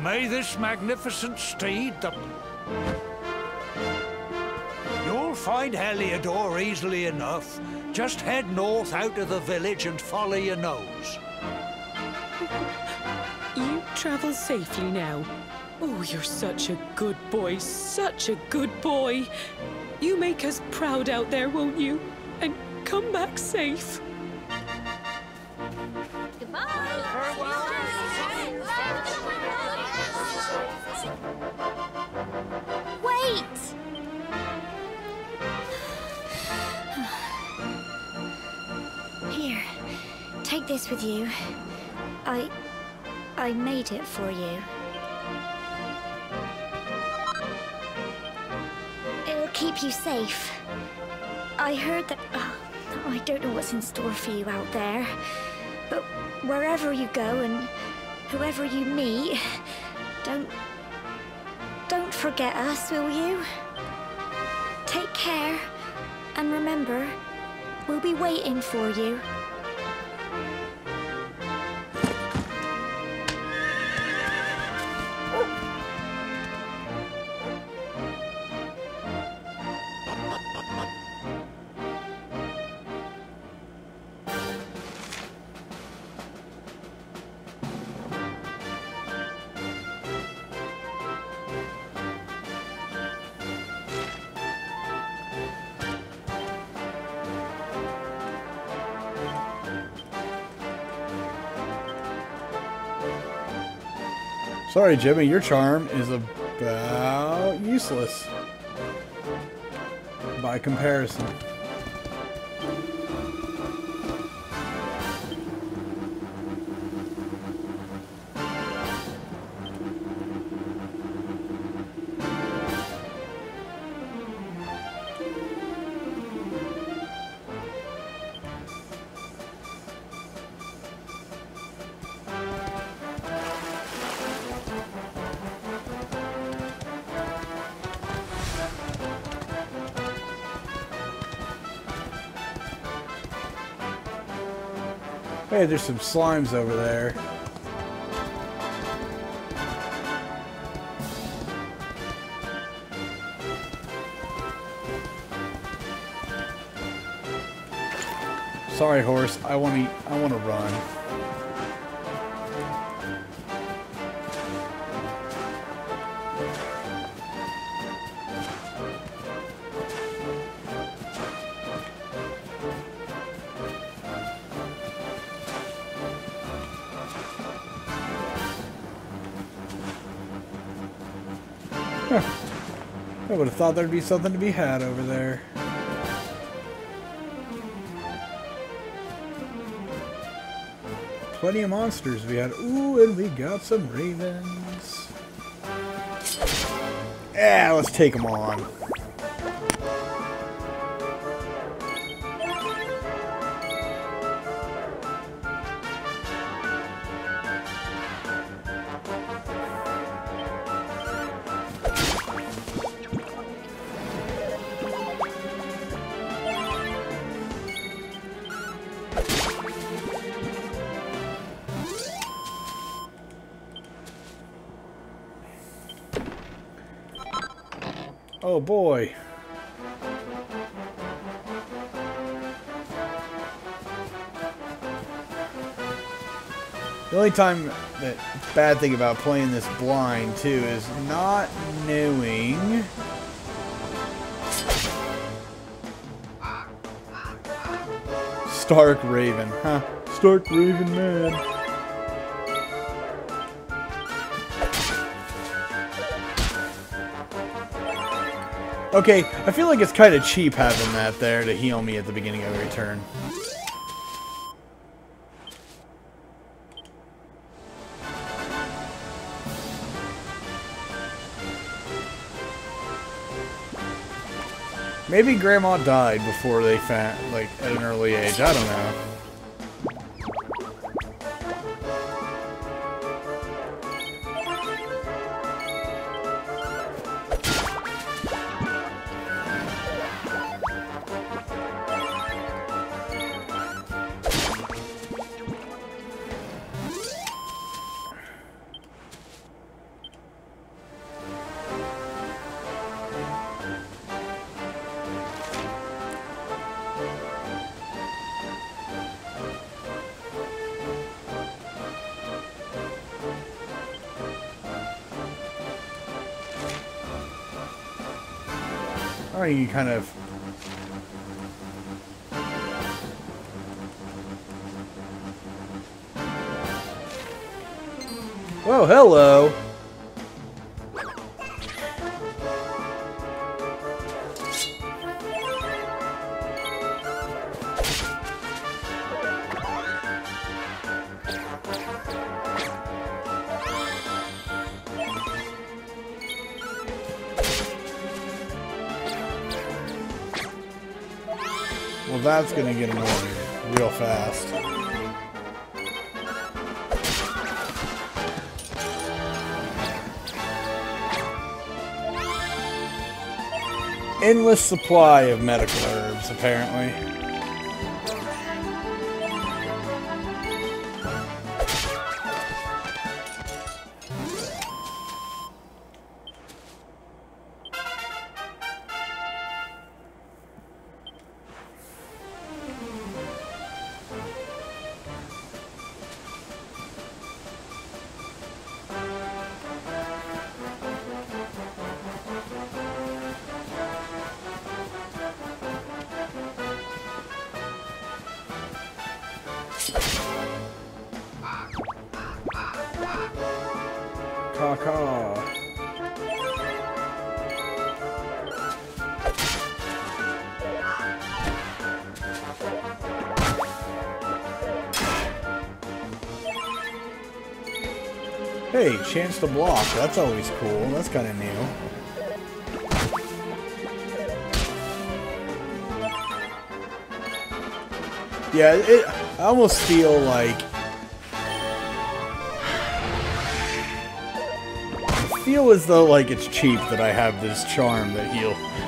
may this magnificent steed, You'll find Heliodor easily enough. Just head north out of the village and follow your nose. You travel safely now. Oh, you're such a good boy, such a good boy. You make us proud out there, won't you? And come back safe. Wait! Here, take this with you. I made it for you. It'll keep you safe. I heard that... I don't know what's in store for you out there. But wherever you go and whoever you meet, don't forget us, will you? Take care, and remember, we'll be waiting for you. Sorry, Jimmy, your charm is about useless by comparison. Hey, there's some slimes over there. Sorry, horse. I want to run. Huh. I would have thought there'd be something to be had over there. Plenty of monsters we had. Ooh, and we got some ravens. Yeah, let's take them on. Oh boy. The only time that bad thing about playing this blind too is not knowing Stark Raven, huh? Stark Raven man. Okay, I feel like it's kind of cheap having that there to heal me at the beginning of every turn. Maybe Grandma died before they like at an early age. I don't know. Or you kind of... Whoa, hello! Well, that's gonna get annoying real fast. Endless supply of medical herbs, apparently. Caw-caw. Hey, chance to block. That's always cool. That's kind of new. Yeah, I almost feel like... I feel as though like it's cheap that I have this charm that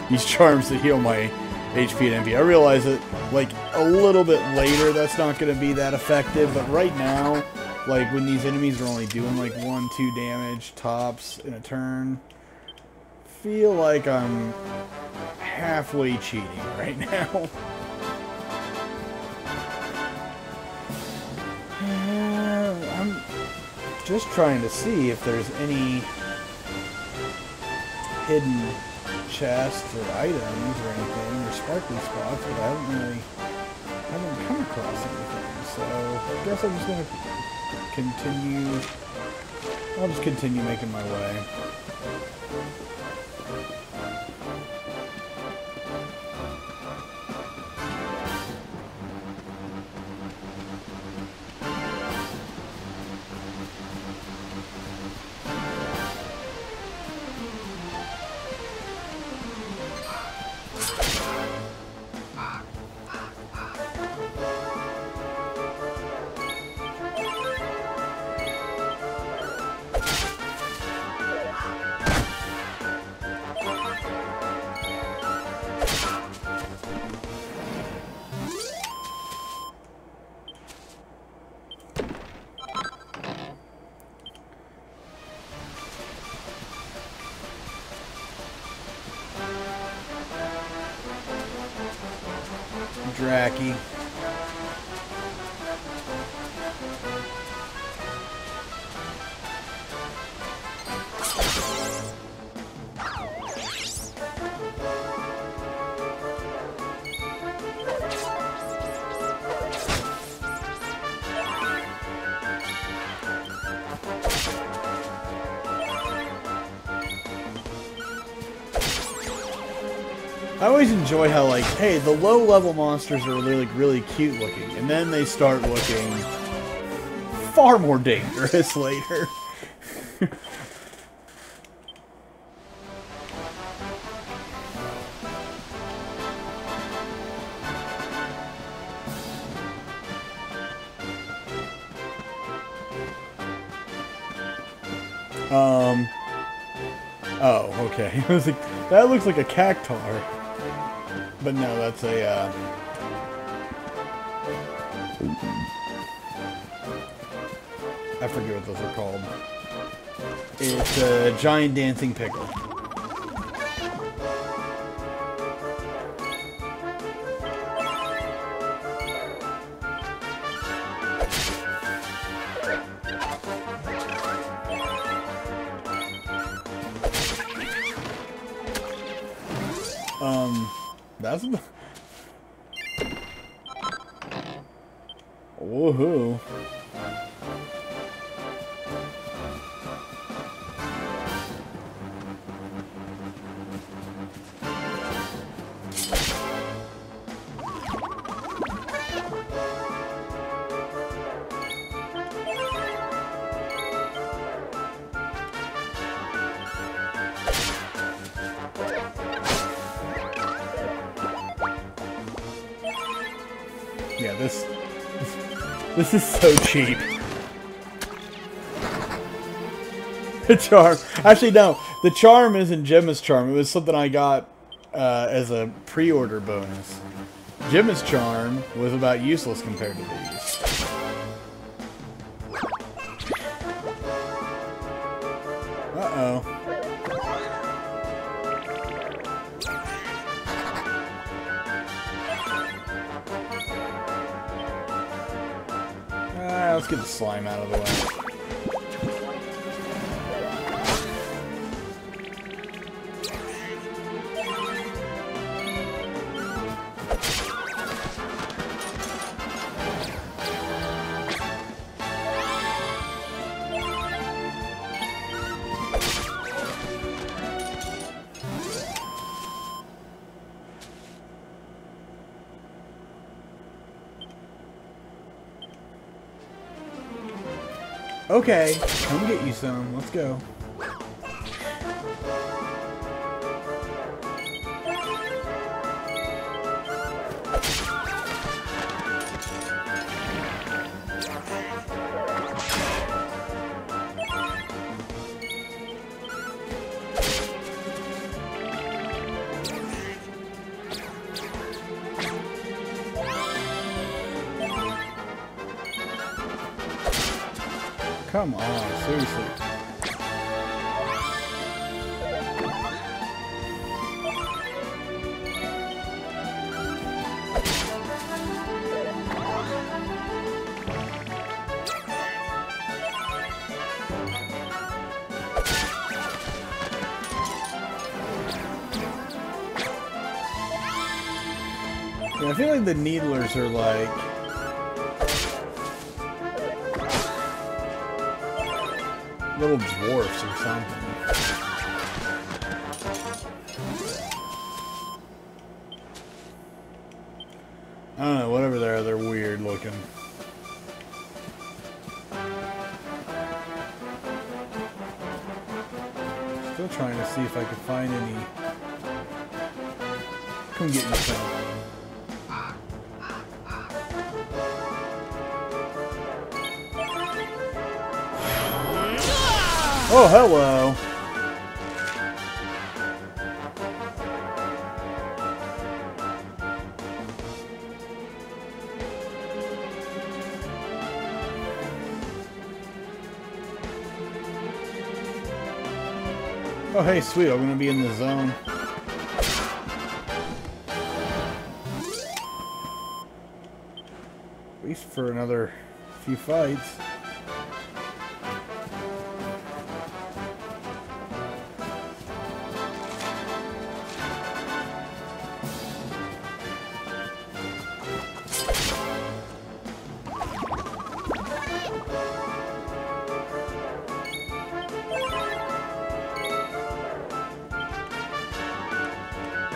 these charms that heal my HP and MP. I realize that, like, a little bit later that's not going to be that effective, but right now, like, when these enemies are only doing, like, 1-2 damage tops in a turn, feel like I'm halfway cheating right now. I'm just trying to see if there's any hidden chests or items or anything, or sparkly spots, but I haven't come across anything. So I guess I'm just gonna continue. I'll just continue making my way. Dracky. I always enjoy how, like, hey, the low-level monsters are really cute looking, and then they start looking far more dangerous later. Oh, okay. I was like, that looks like a cactar. But no, that's a, I forget what those are called. It's a giant dancing pickle. That's... Woohoo. Yeah, this is so cheap. The charm. Actually, no. The charm isn't Gemma's charm. It was something I got as a pre-order bonus. Gemma's charm was about useless compared to these. Uh-oh. Let's get the slime out of the way. Okay, come get you some. Let's go. Come on, seriously. Yeah, I feel like the Needlers are like little dwarfs or something. I don't know, whatever they are, they're weird looking. Still trying to see if I can find any. Come get me some. Oh, hello. Oh, hey, sweet. I'm going to be in the zone. At least for another few fights.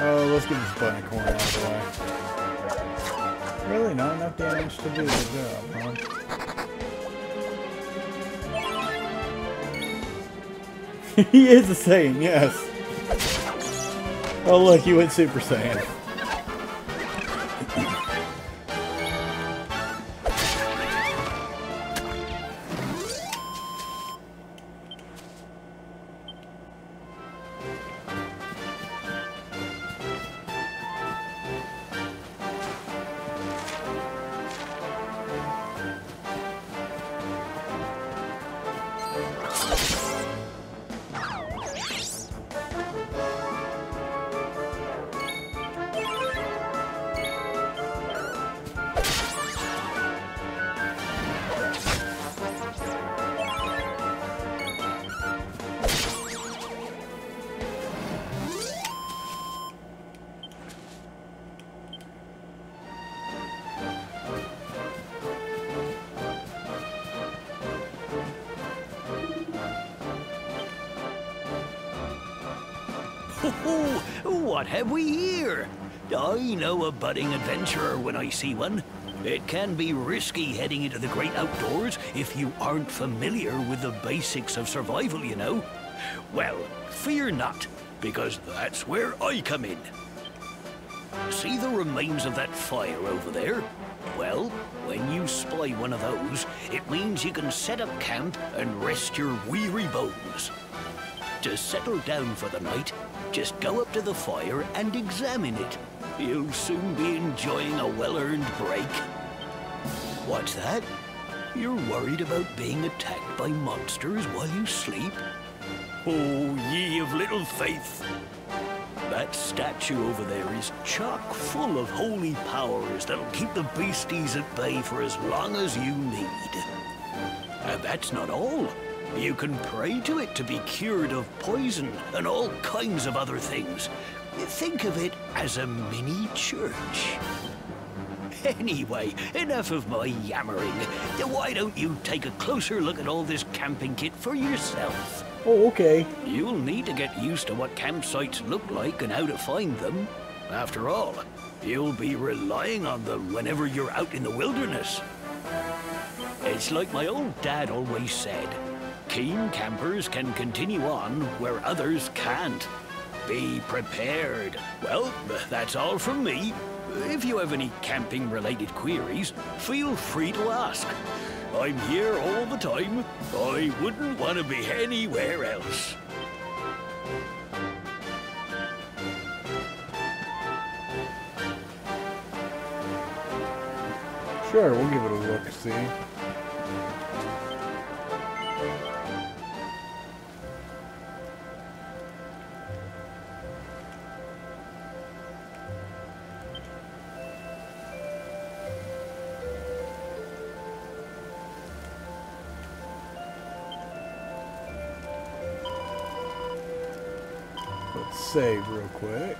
Oh, let's get this bunny corn out of the way. Really? Not enough damage to do the job, huh? He is a Saiyan, yes. Oh look, he went Super Saiyan. What have we here? I know a budding adventurer when I see one. It can be risky heading into the great outdoors if you aren't familiar with the basics of survival, you know. Well, fear not, because that's where I come in. See the remains of that fire over there? Well, when you spy one of those, it means you can set up camp and rest your weary bones. To settle down for the night, just go up to the fire and examine it. You'll soon be enjoying a well-earned break. What's that? You're worried about being attacked by monsters while you sleep? Oh, ye of little faith! That statue over there is chock full of holy powers that'll keep the beasties at bay for as long as you need. And that's not all. You can pray to it to be cured of poison and all kinds of other things. Think of it as a mini church. Anyway, enough of my yammering. Why don't you take a closer look at all this camping kit for yourself? Oh, okay. You'll need to get used to what campsites look like and how to find them. After all, you'll be relying on them whenever you're out in the wilderness. It's like my old dad always said. Keen campers can continue on where others can't. Be prepared. Well, that's all from me. If you have any camping-related queries, feel free to ask. I'm here all the time. I wouldn't want to be anywhere else. Sure, we'll give it a look, see. Save real quick.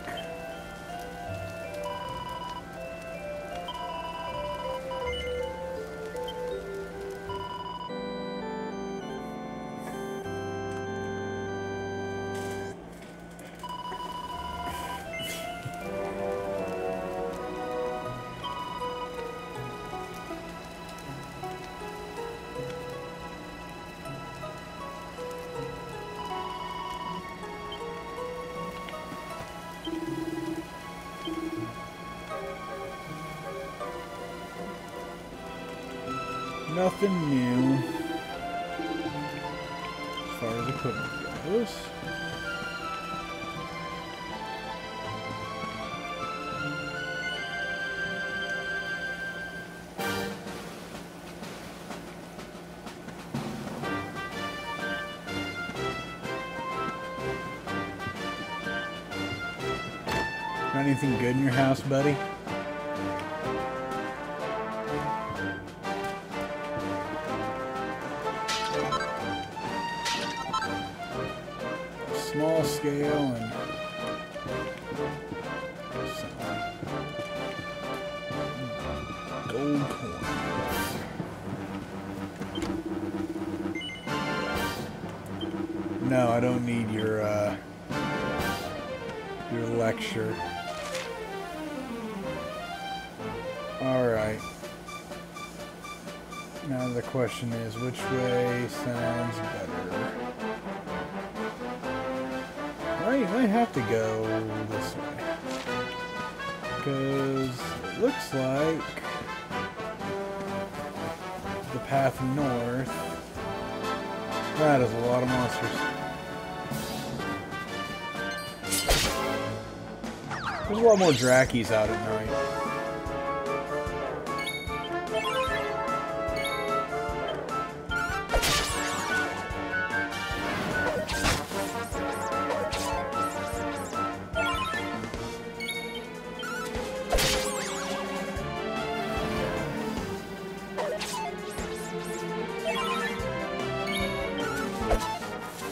Nothing new as far as equipment goes. Got anything good in your house, buddy? Small scale and gold coins. No, I don't need your lecture. Alright. Now the question is, which way sounds better? I might have to go this way. Because it looks like the path north. That is a lot of monsters. There's a lot more Drakkies out at night.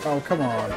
Oh, come on.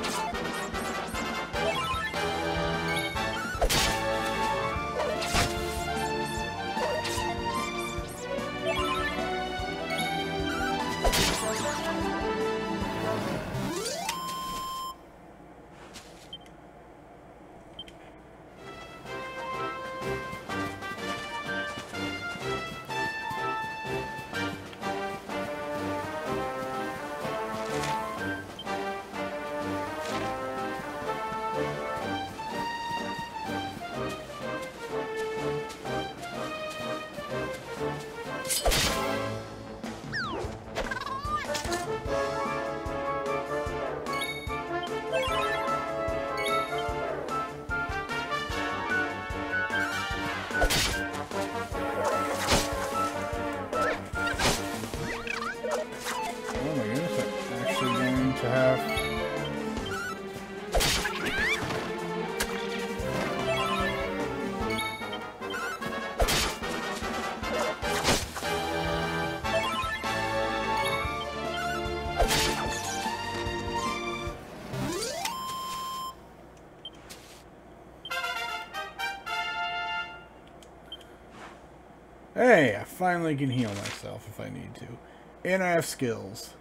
Hey, I finally can heal myself if I need to. And I have skills.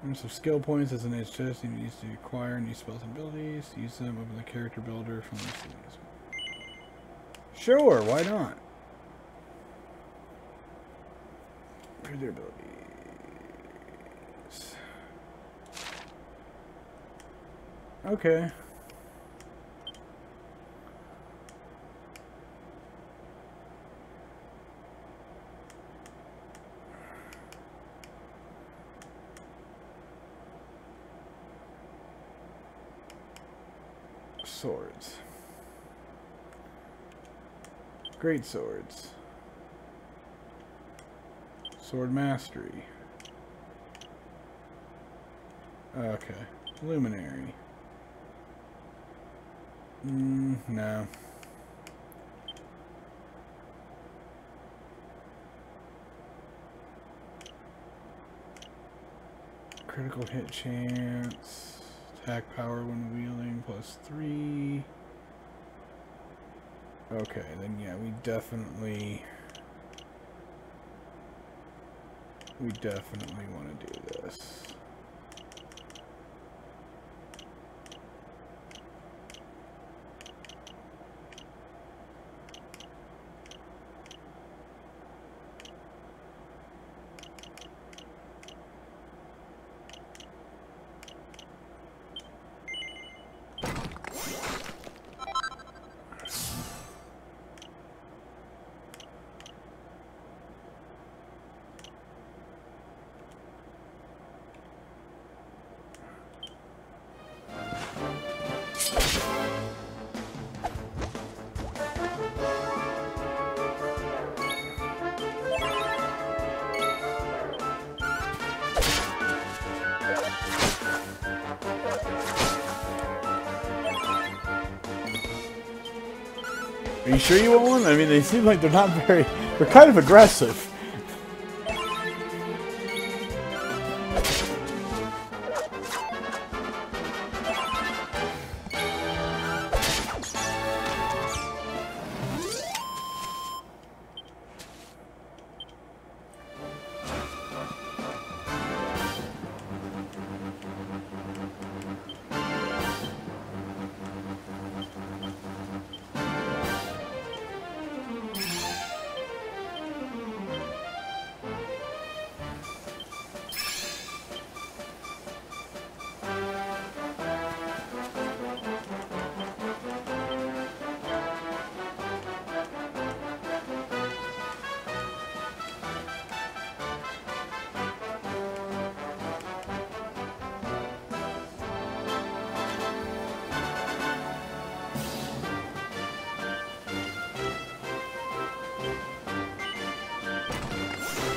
And some skill points as an edge chest. You need to acquire new spells and abilities. Use them open the character builder from these things. Sure, why not? Where are their abilities? Okay. Swords. Great swords. Sword mastery. Okay. Luminary. No. Critical hit chance. Attack power when wielding +3. Okay, then yeah, we definitely want to do this. Are you sure you want one? I mean, they seem like they're not very... They're kind of aggressive.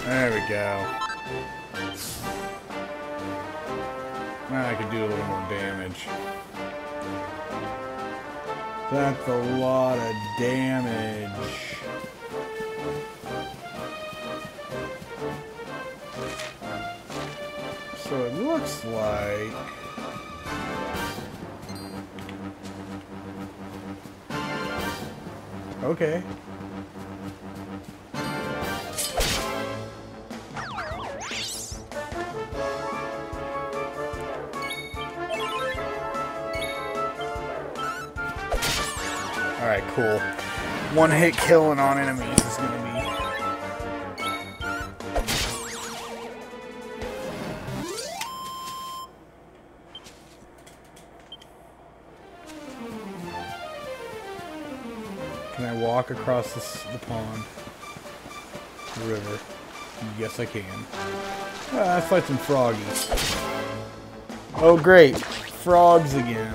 There we go. Now I could do a little more damage. That's a lot of damage. So it looks like... Okay. Alright, cool. One hit killing on enemies is gonna be... Can I walk across the pond? The river? Yes, I can. Let's fight some froggies. Oh, great. Frogs again.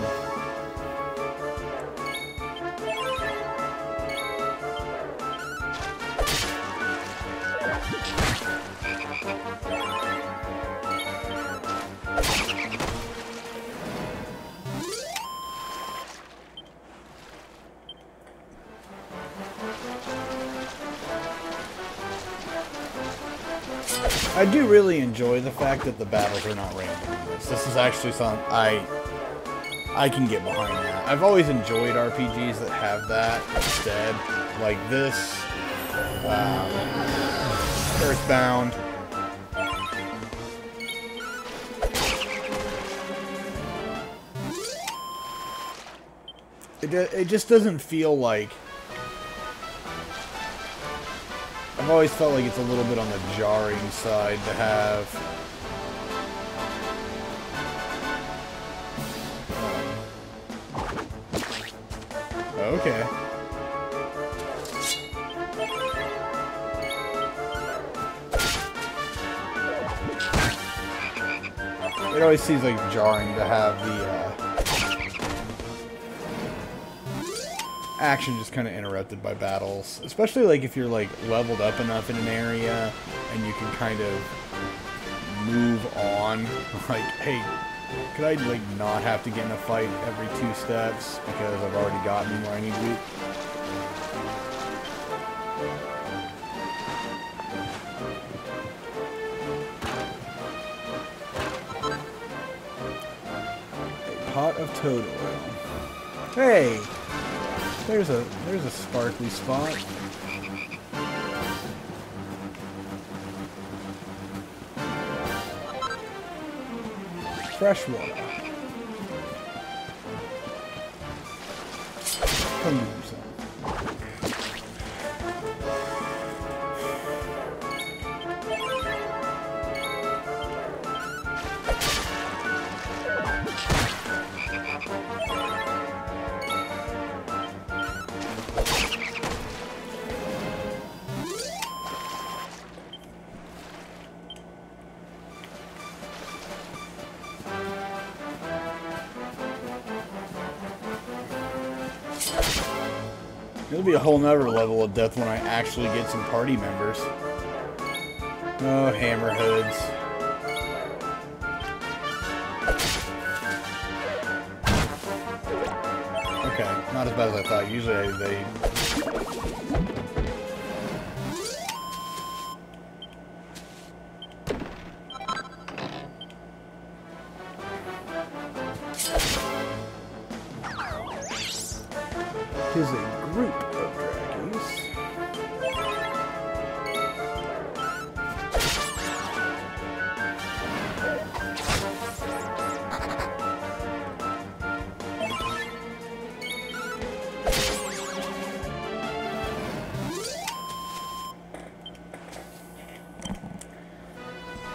I do really enjoy the fact that the battles are not random in this. This is actually something I can get behind that. I've always enjoyed RPGs that have that instead. Like this, Earthbound. It just doesn't feel like... I've always felt like it's a little bit on the jarring side to have. Okay. It always seems like jarring to have the action just kind of interrupted by battles, especially like if you're like leveled up enough in an area and you can kind of move on. Like, hey, could I like not have to get in a fight every 2 steps because I've already gotten where I need to be? of toad oil. Hey! There's a sparkly spot. Fresh water. Come on, son. It'll be a whole nother level of death when I actually get some party members. Oh, hammerheads. Okay, not as bad as I thought. Usually they... Tis a group of dragons.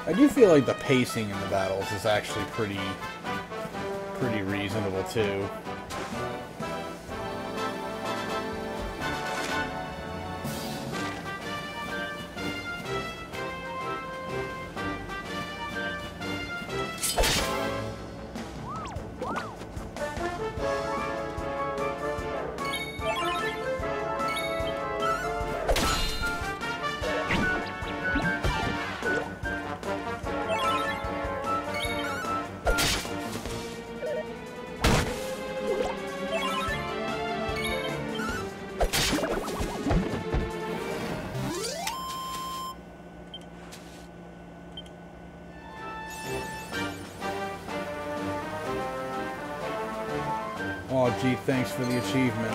I do feel like the pacing in the battles is actually pretty reasonable too. Oh, gee, thanks for the achievement.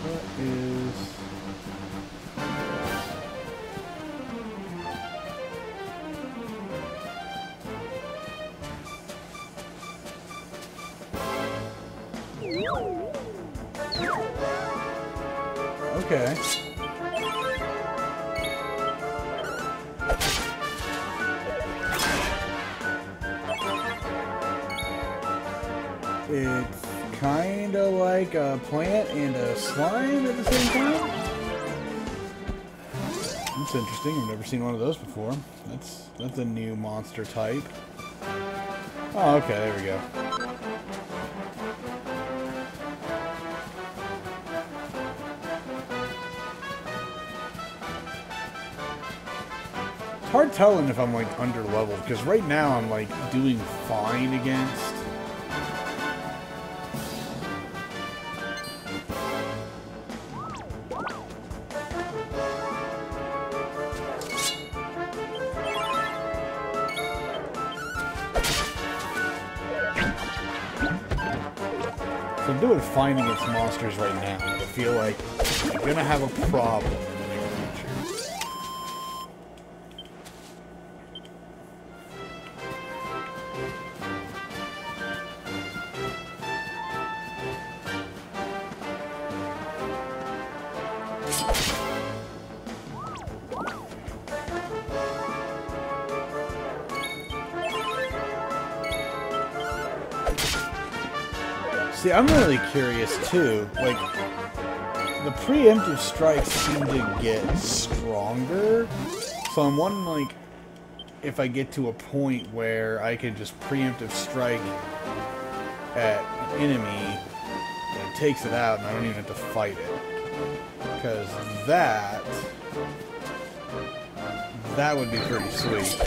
What is... Okay. It's kinda like a plant and a slime at the same time. That's interesting. I've never seen one of those before. That's a new monster type. Oh, okay, there we go. It's hard telling if I'm like under leveled because right now I'm like doing fine against So I'm doing fine against monsters right now. I feel like I'm gonna have a problem in the near future. See, I'm really curious too. Like, the preemptive strikes seem to get stronger, so I'm wondering, like, if I get to a point where I can just preemptive strike at an enemy and it takes it out and I don't even have to fight it. Because that would be pretty sweet.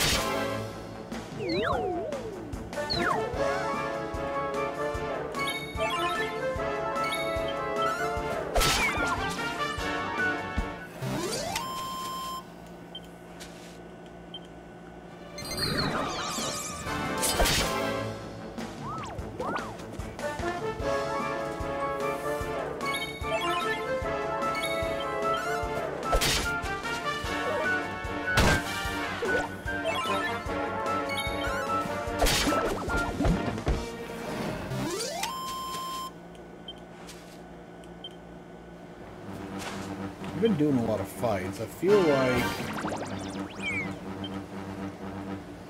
I've been doing a lot of fights. I feel like...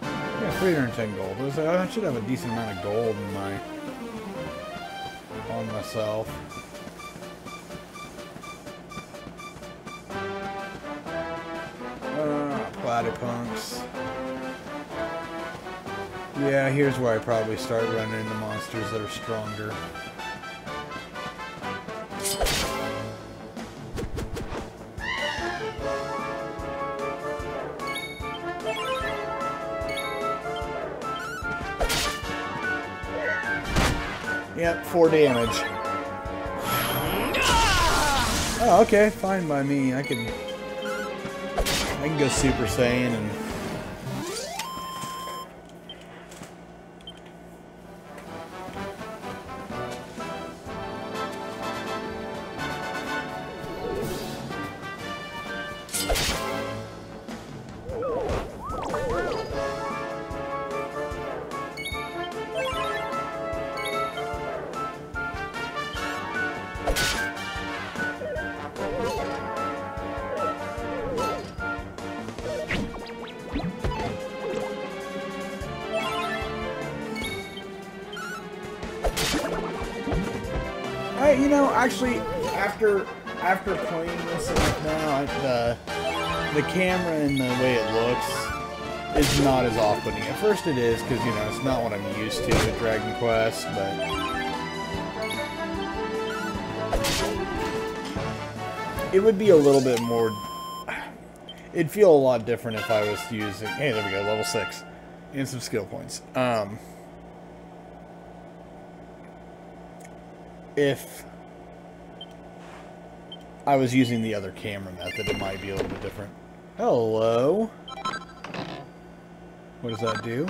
Yeah, 310 gold. I should have a decent amount of gold in my... on myself. Platypunks. Yeah, here's where I probably start running into monsters that are stronger. Yep, 4 damage. Oh, okay, fine by me. I can go Super Saiyan and... You know, actually, after playing this enough now, the camera and the way it looks is not as off-putting. At first it is, because, you know, it's not what I'm used to with Dragon Quest, but... It would be a little bit more... It'd feel a lot different if I was using... Hey, there we go, level 6. And some skill points. If I was using the other camera method, it might be a little bit different. Hello. What does that do?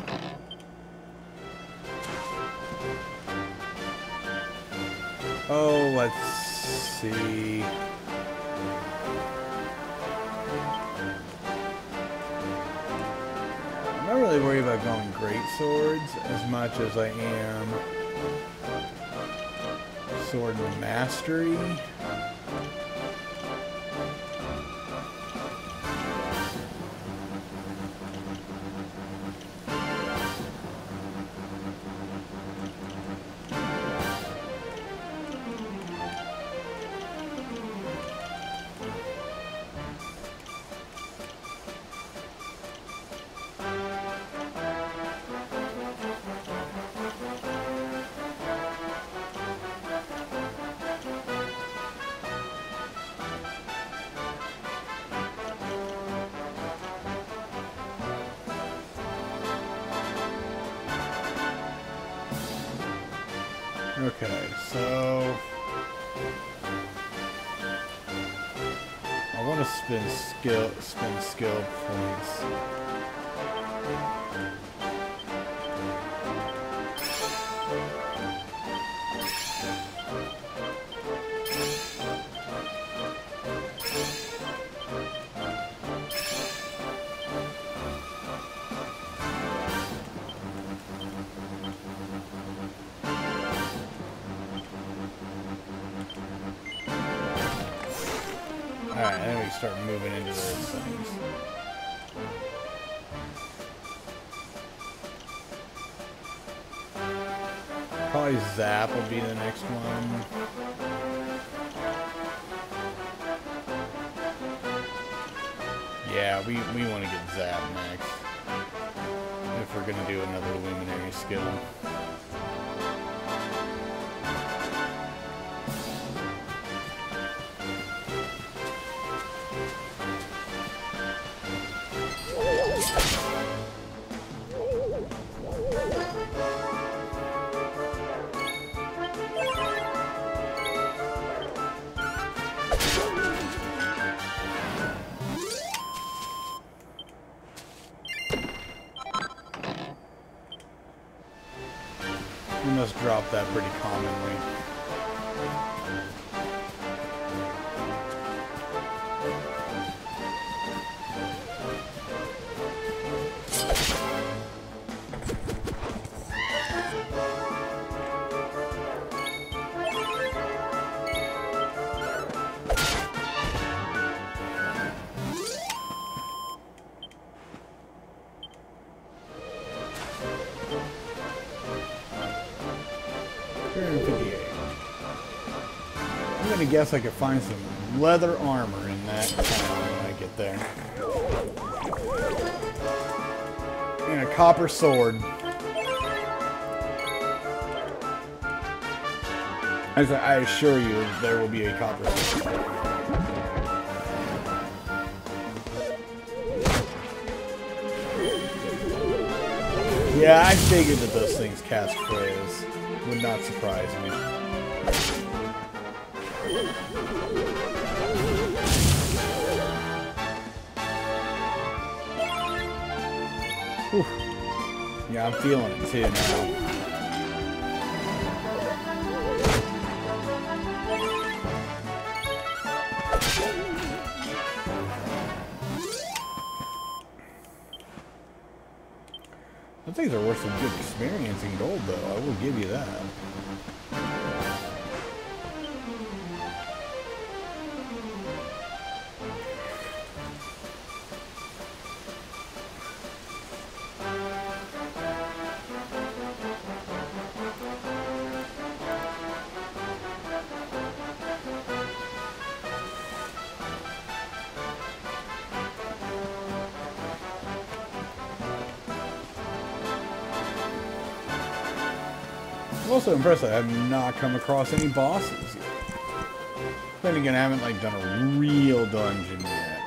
Oh, let's see. I'm not really worried about going great swords as much as I am sword mastery. Okay, so I want to spend skill points. Alright, then we start moving into those things. Probably Zap will be the next one. Yeah, we want to get Zap next. If we're going to do another Luminary skill. that pretty commonly. I'm gonna guess I could find some leather armor in that town when I get there. And a copper sword. As I assure you, there will be a copper sword. Yeah, I figured that those things cast Freya's. Would not surprise me. Whew. Yeah, I'm feeling it too now. Those things are worth some good experience in gold, though. I will give you that. I'm also impressed that I have not come across any bosses yet. Then again, I haven't like done a real dungeon yet.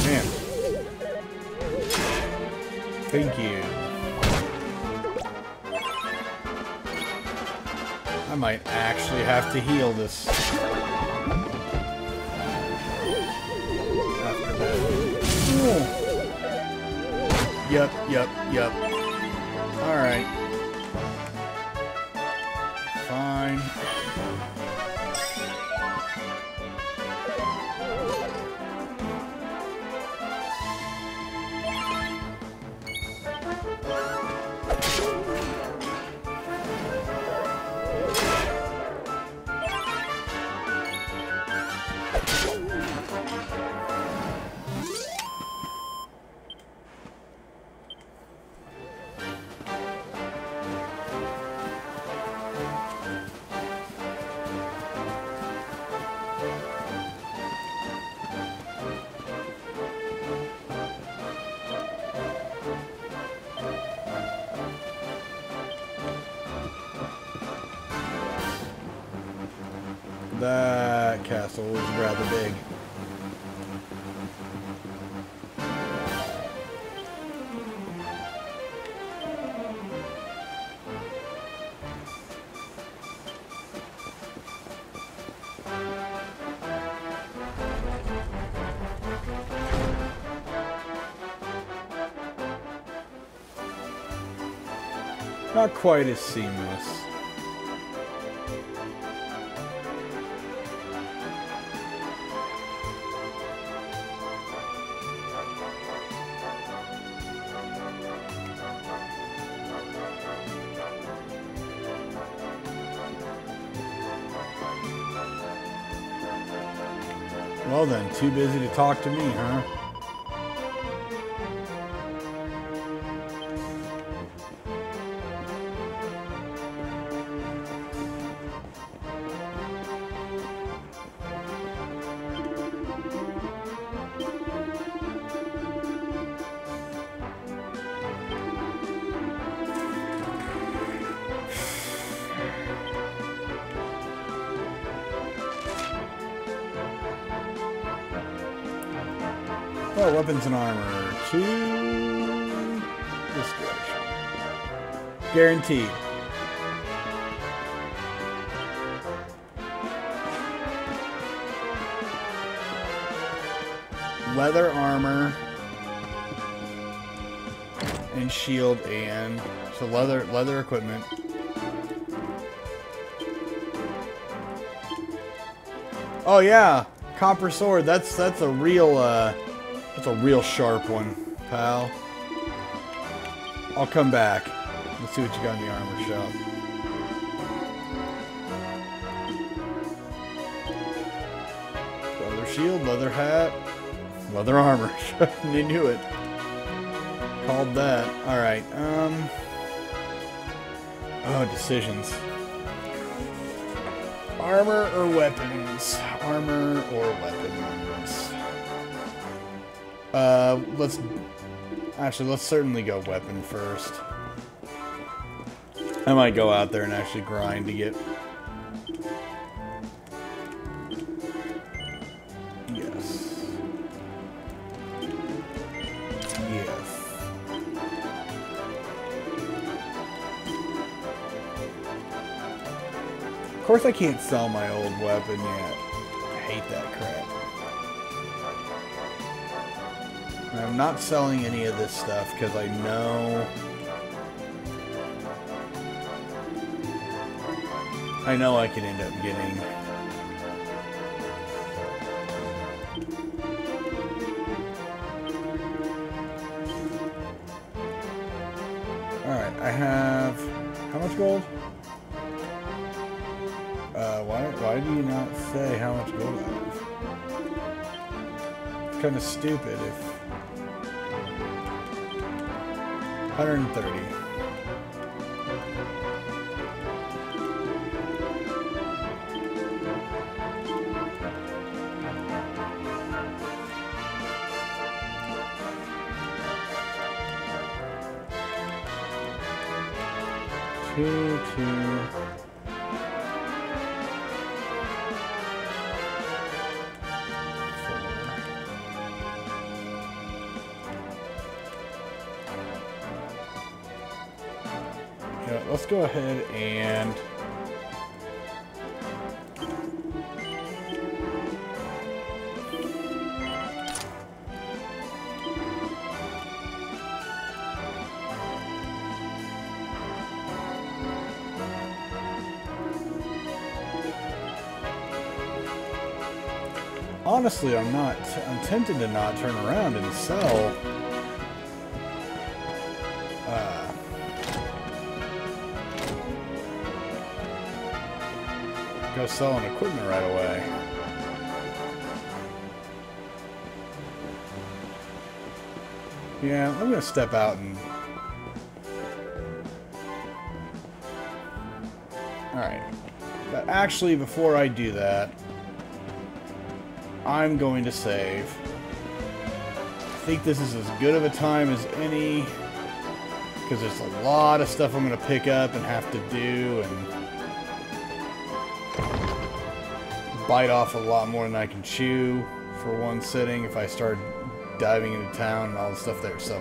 Man. Thank you. I might actually have to heal this. After that. Yep. Alright. Fine. That castle was rather big. Not quite as seamless. Well then, too busy to talk to me, huh? Oh, weapons and armor. 2. Guaranteed. Leather armor and shield, and so leather equipment. Oh yeah, copper sword. That's a real sharp one, pal. I'll come back. Let's see what you got in the armor shop. Leather shield, leather hat, leather armor. You knew it. Called that. Alright, oh, decisions. Armor or weapons? Armor or weapons? Let's certainly go weapon first. I might go out there and actually grind to get... Yes. Yes. Of course I can't sell my old weapon yet. I hate that crap. And I'm not selling any of this stuff because I know I could end up getting Alright, I have how much gold? Why do you not say how much gold I have? It's kind of stupid if 130. Two. Let's go ahead and honestly, I'm tempted to not turn around and sell go selling equipment right away. Yeah, I'm gonna step out and... Alright. But actually, before I do that, I'm going to save. I think this is as good of a time as any, because there's a lot of stuff I'm going to pick up and have to do, and bite off a lot more than I can chew for one sitting if I start diving into town and all the stuff there. So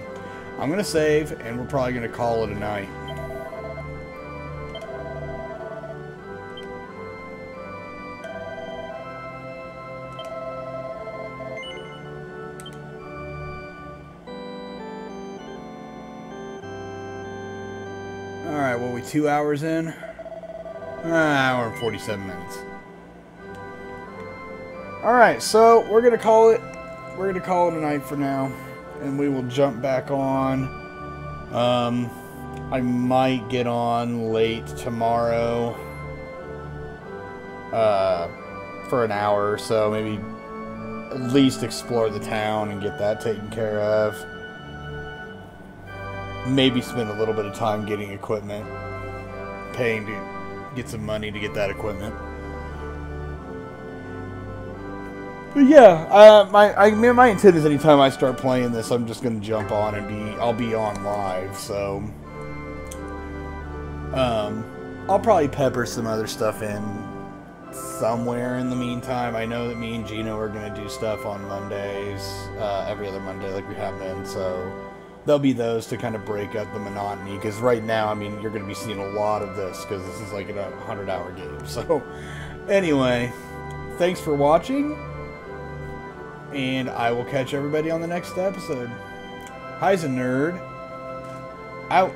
I'm going to save, and we're probably going to call it a night. Alright, what are we, 2 hours in? Hour and 47 minutes. Alright, so we're gonna call it a night for now, and we will jump back on. I might get on late tomorrow for an hour or so, maybe at least explore the town and get that taken care of. Maybe spend a little bit of time getting equipment, paying to get some money to get that equipment. But yeah, my intent is anytime I start playing this, I'm just gonna jump on and I'll be on live. So I'll probably pepper some other stuff in somewhere in the meantime. I know that me and Gino are gonna do stuff on Mondays, every other Monday like we have been. So there'll be those to kind of break up the monotony, because right now, I mean, you're going to be seeing a lot of this, because this is like a 100-hour game. So, anyway, thanks for watching, and I will catch everybody on the next episode. Heisenerd, out.